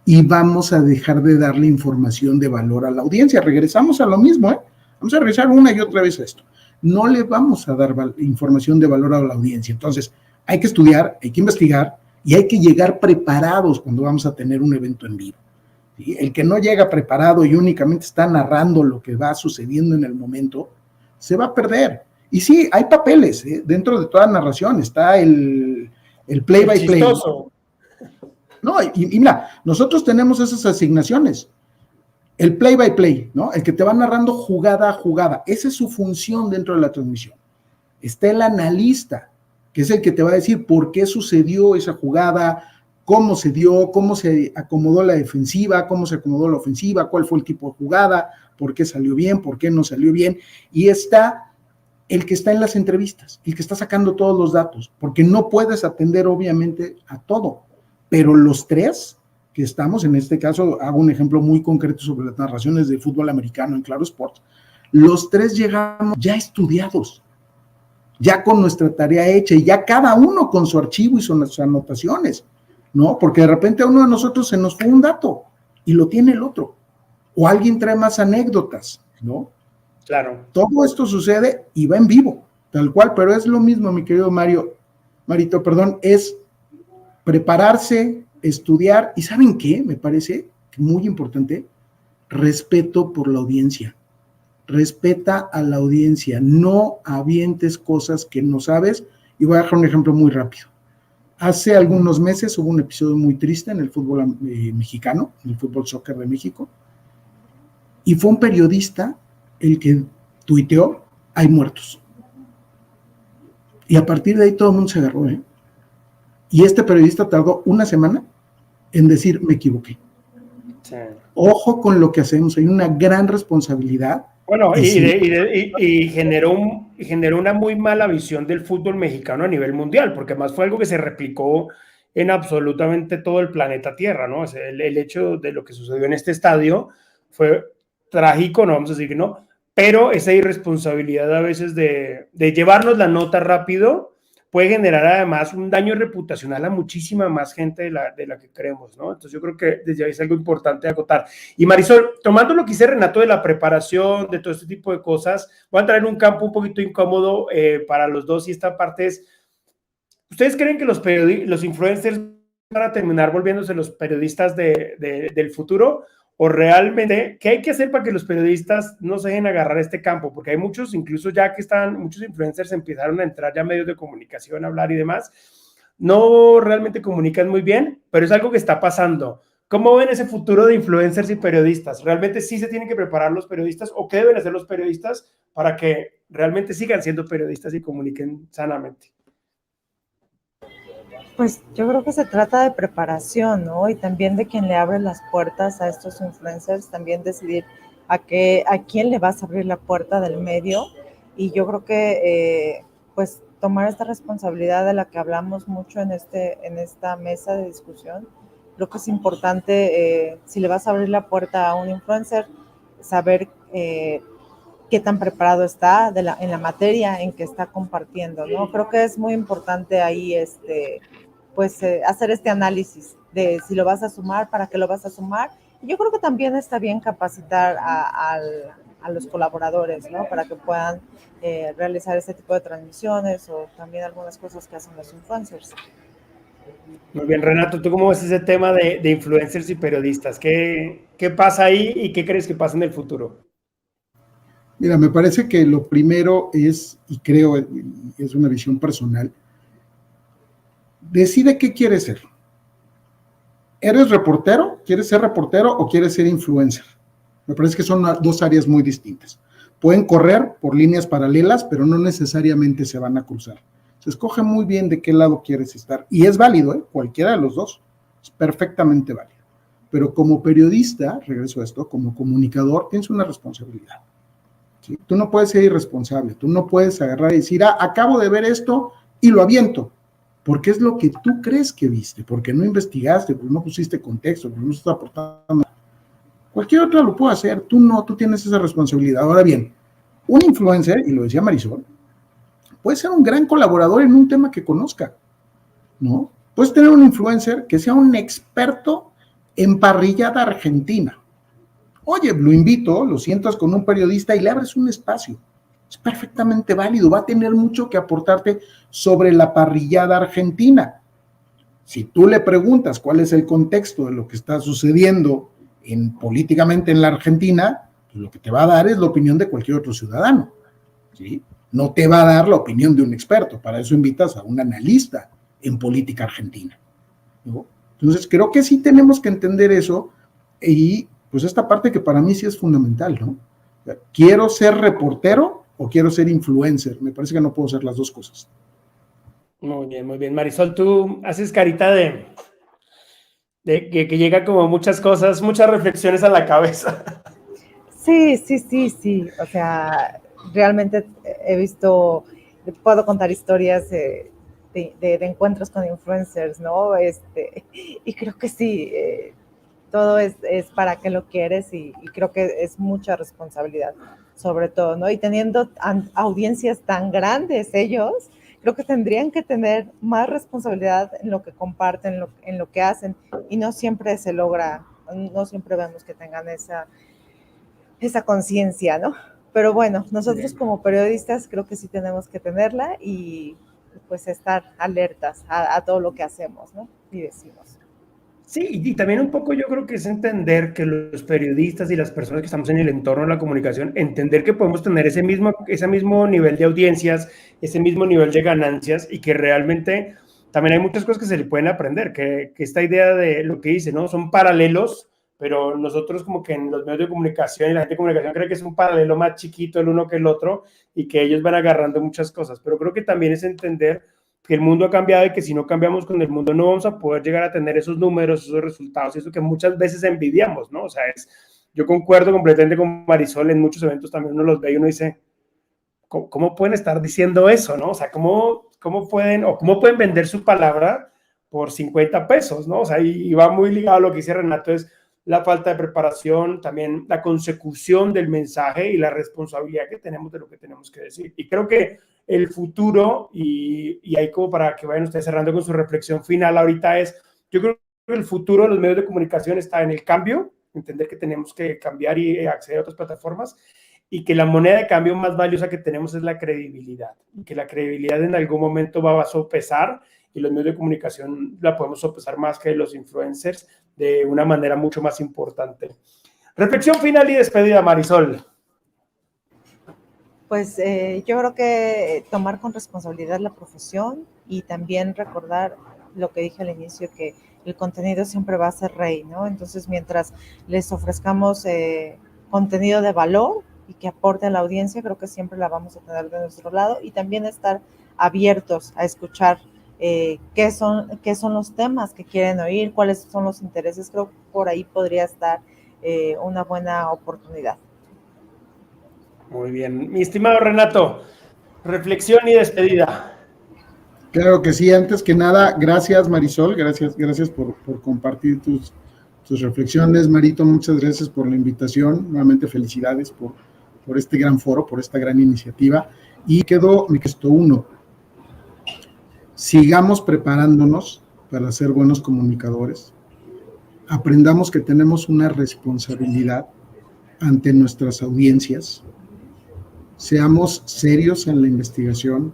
Speaker 4: y vamos a dejar de darle información de valor a la audiencia. Regresamos a lo mismo, vamos a regresar una y otra vez a esto. No le vamos a dar información de valor a la audiencia. Entonces, hay que estudiar, hay que investigar y hay que llegar preparados cuando vamos a tener un evento en vivo. ¿Sí? El que no llega preparado y únicamente está narrando lo que va sucediendo en el momento, se va a perder. Y sí, hay papeles, dentro de toda narración está el play by play. No, y mira, nosotros tenemos esas asignaciones. El play by play, ¿no? El que te va narrando jugada a jugada. Esa es su función dentro de la transmisión. Está el analista, que es el que te va a decir por qué sucedió esa jugada, cómo se dio, cómo se acomodó la defensiva, cómo se acomodó la ofensiva, cuál fue el tipo de jugada, por qué salió bien, por qué no salió bien. Y está el que está en las entrevistas, el que está sacando todos los datos, porque no puedes atender obviamente a todo, pero los tres que estamos, en este caso hago un ejemplo muy concreto sobre las narraciones de fútbol americano en Claro Sports, los tres llegamos ya estudiados, ya con nuestra tarea hecha y ya cada uno con su archivo y sus anotaciones, ¿no? Porque de repente a uno de nosotros se nos fue un dato y lo tiene el otro, o alguien trae más anécdotas, ¿no?
Speaker 1: Claro.
Speaker 4: Todo esto sucede y va en vivo, tal cual, pero es lo mismo, mi querido Marito, es prepararse, estudiar, y ¿saben qué? Me parece muy importante, respeto por la audiencia. Respeta a la audiencia, no avientes cosas que no sabes, y voy a dejar un ejemplo muy rápido. Hace algunos meses hubo un episodio muy triste en el fútbol mexicano, en el fútbol soccer de México, y fue un periodista el que tuiteó, hay muertos. Y a partir de ahí todo el mundo se agarró, Y este periodista tardó una semana en decir, me equivoqué. Sí. Ojo con lo que hacemos, hay una gran responsabilidad.
Speaker 1: Bueno, y generó una muy mala visión del fútbol mexicano a nivel mundial, porque más fue algo que se replicó en absolutamente todo el planeta Tierra, ¿no? O sea, el hecho de lo que sucedió en este estadio fue trágico, no vamos a decir que no, pero esa irresponsabilidad a veces de llevarnos la nota rápido puede generar además un daño reputacional a muchísima más gente de la que creemos, ¿no? Entonces yo creo que desde ahí es algo importante de acotar. Y Marisol, tomando lo que dice Renato de la preparación, de todo este tipo de cosas, voy a entrar en un campo un poquito incómodo para los dos, y esta parte es, ¿ustedes creen que los influencers van a terminar volviéndose los periodistas del futuro? ¿O realmente qué hay que hacer para que los periodistas no se dejen agarrar este campo? Porque hay muchos, incluso ya que muchos influencers empezaron a entrar ya a medios de comunicación, a hablar y demás, no realmente comunican muy bien, pero es algo que está pasando. ¿Cómo ven ese futuro de influencers y periodistas? ¿Realmente sí se tienen que preparar los periodistas o qué deben hacer los periodistas para que realmente sigan siendo periodistas y comuniquen sanamente?
Speaker 2: Pues yo creo que se trata de preparación, ¿no? Y también de quien le abre las puertas a estos influencers, también decidir a quién le vas a abrir la puerta del medio. Y yo creo que pues tomar esta responsabilidad de la que hablamos mucho en esta mesa de discusión, creo que es importante, si le vas a abrir la puerta a un influencer, saber qué tan preparado está en la materia en que está compartiendo, ¿no? Creo que es muy importante ahí pues hacer este análisis de si lo vas a sumar, para qué lo vas a sumar. Y yo creo que también está bien capacitar a los colaboradores, ¿no? Para que puedan realizar este tipo de transmisiones o también algunas cosas que hacen los influencers.
Speaker 1: Muy bien, Renato, ¿tú cómo ves ese tema de influencers y periodistas? ¿Qué pasa ahí y qué crees que pasa en el futuro?
Speaker 4: Mira, me parece que lo primero es, y creo es una visión personal, decide qué quieres ser. ¿Eres reportero? ¿Quieres ser reportero o quieres ser influencer? Me parece que son dos áreas muy distintas. Pueden correr por líneas paralelas, pero no necesariamente se van a cruzar. Se escoge muy bien de qué lado quieres estar. Y es válido, ¿eh? Cualquiera de los dos. Es perfectamente válido. Pero como periodista, regreso a esto, como comunicador, tienes una responsabilidad. ¿Sí? Tú no puedes ser irresponsable. Tú no puedes agarrar y decir, acabo de ver esto y lo aviento. Porque es lo que tú crees que viste, porque no investigaste, porque no pusiste contexto, porque no estás aportando. Cualquier otra lo puede hacer, tú no, tú tienes esa responsabilidad. Ahora bien, un influencer, y lo decía Marisol, puede ser un gran colaborador en un tema que conozca, ¿no? Puedes tener un influencer que sea un experto en parrillada argentina. Oye, lo invito, lo sientas con un periodista y le abres un espacio. Es perfectamente válido, va a tener mucho que aportarte sobre la parrillada argentina. Si tú le preguntas cuál es el contexto de lo que está sucediendo políticamente en la Argentina, pues lo que te va a dar es la opinión de cualquier otro ciudadano, ¿sí? No te va a dar la opinión de un experto, para eso invitas a un analista en política argentina, ¿no? Entonces creo que sí tenemos que entender eso y pues esta parte que para mí sí es fundamental, ¿no? ¿Quiero ser reportero o quiero ser influencer? Me parece que no puedo ser las dos cosas.
Speaker 1: Muy bien, muy bien. Marisol, tú haces carita de que llega como muchas cosas, muchas reflexiones a la cabeza.
Speaker 2: Sí. O sea, realmente he visto, puedo contar historias de encuentros con influencers, ¿no? Y creo que sí, todo es para qué lo quieres y creo que es mucha responsabilidad, sobre todo, ¿no? Y teniendo audiencias tan grandes ellos, creo que tendrían que tener más responsabilidad en lo que comparten, en lo que hacen, y no siempre se logra, no siempre vemos que tengan esa conciencia, ¿no? Pero bueno, nosotros como periodistas creo que sí tenemos que tenerla y pues estar alertas a todo lo que hacemos, ¿no? Y decimos.
Speaker 1: Sí, y también un poco yo creo que es entender que los periodistas y las personas que estamos en el entorno de la comunicación, entender que podemos tener ese mismo nivel de audiencias, ese mismo nivel de ganancias y que realmente también hay muchas cosas que se le pueden aprender, que esta idea de lo que dice, ¿no? Son paralelos, pero nosotros como que en los medios de comunicación y la gente de comunicación cree que es un paralelo más chiquito el uno que el otro y que ellos van agarrando muchas cosas, pero creo que también es entender que el mundo ha cambiado y que si no cambiamos con el mundo no vamos a poder llegar a tener esos números, esos resultados, eso que muchas veces envidiamos, ¿no? O sea, yo concuerdo completamente con Marisol, en muchos eventos también uno los ve y uno dice, ¿cómo pueden estar diciendo eso, no? O sea, ¿cómo pueden vender su palabra por 50 pesos, ¿no? O sea, y va muy ligado a lo que dice Renato, es la falta de preparación, también la consecución del mensaje y la responsabilidad que tenemos de lo que tenemos que decir. Y creo que el futuro, y ahí como para que vayan ustedes cerrando con su reflexión final ahorita yo creo que el futuro de los medios de comunicación está en el cambio, entender que tenemos que cambiar y acceder a otras plataformas, y que la moneda de cambio más valiosa que tenemos es la credibilidad, y que la credibilidad en algún momento va a sopesar, y los medios de comunicación la podemos sopesar más que los influencers de una manera mucho más importante. Reflexión final y despedida, Marisol.
Speaker 2: Pues yo creo que tomar con responsabilidad la profesión y también recordar lo que dije al inicio, que el contenido siempre va a ser rey, ¿no? Entonces, mientras les ofrezcamos contenido de valor y que aporte a la audiencia, creo que siempre la vamos a tener de nuestro lado, y también estar abiertos a escuchar qué son los temas que quieren oír, cuáles son los intereses. Creo que por ahí podría estar una buena oportunidad.
Speaker 1: Muy bien. Mi estimado Renato, reflexión y despedida.
Speaker 4: Claro que sí, antes que nada, gracias Marisol, gracias por compartir tus reflexiones. Marito, muchas gracias por la invitación, nuevamente felicidades por este gran foro, por esta gran iniciativa. Y me quedó uno, sigamos preparándonos para ser buenos comunicadores, aprendamos que tenemos una responsabilidad ante nuestras audiencias, seamos serios en la investigación,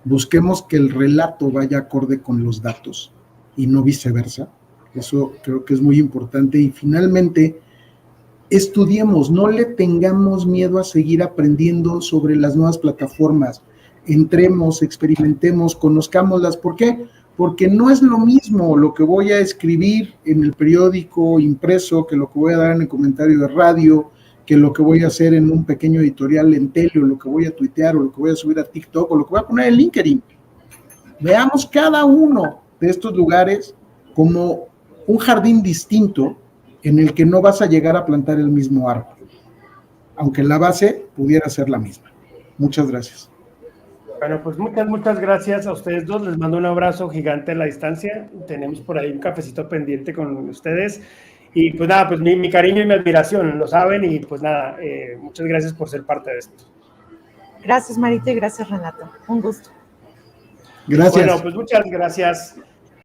Speaker 4: busquemos que el relato vaya acorde con los datos y no viceversa. Eso creo que es muy importante. Y finalmente, estudiemos, no le tengamos miedo a seguir aprendiendo sobre las nuevas plataformas. Entremos, experimentemos, conozcámoslas. ¿Por qué? Porque no es lo mismo lo que voy a escribir en el periódico impreso que lo que voy a dar en el comentario de radio, que lo que voy a hacer en un pequeño editorial en tele, o lo que voy a tuitear, o lo que voy a subir a TikTok, o lo que voy a poner en LinkedIn. Veamos cada uno de estos lugares como un jardín distinto en el que no vas a llegar a plantar el mismo árbol, aunque la base pudiera ser la misma. Muchas gracias.
Speaker 1: Bueno, pues muchas gracias a ustedes dos. Les mando un abrazo gigante a la distancia. Tenemos por ahí un cafecito pendiente con ustedes. Y pues nada, pues mi cariño y mi admiración, lo saben, y pues nada, muchas gracias por ser parte de esto.
Speaker 2: Gracias, Marito, y gracias, Renato. Un gusto.
Speaker 4: Gracias.
Speaker 1: Bueno, pues muchas gracias.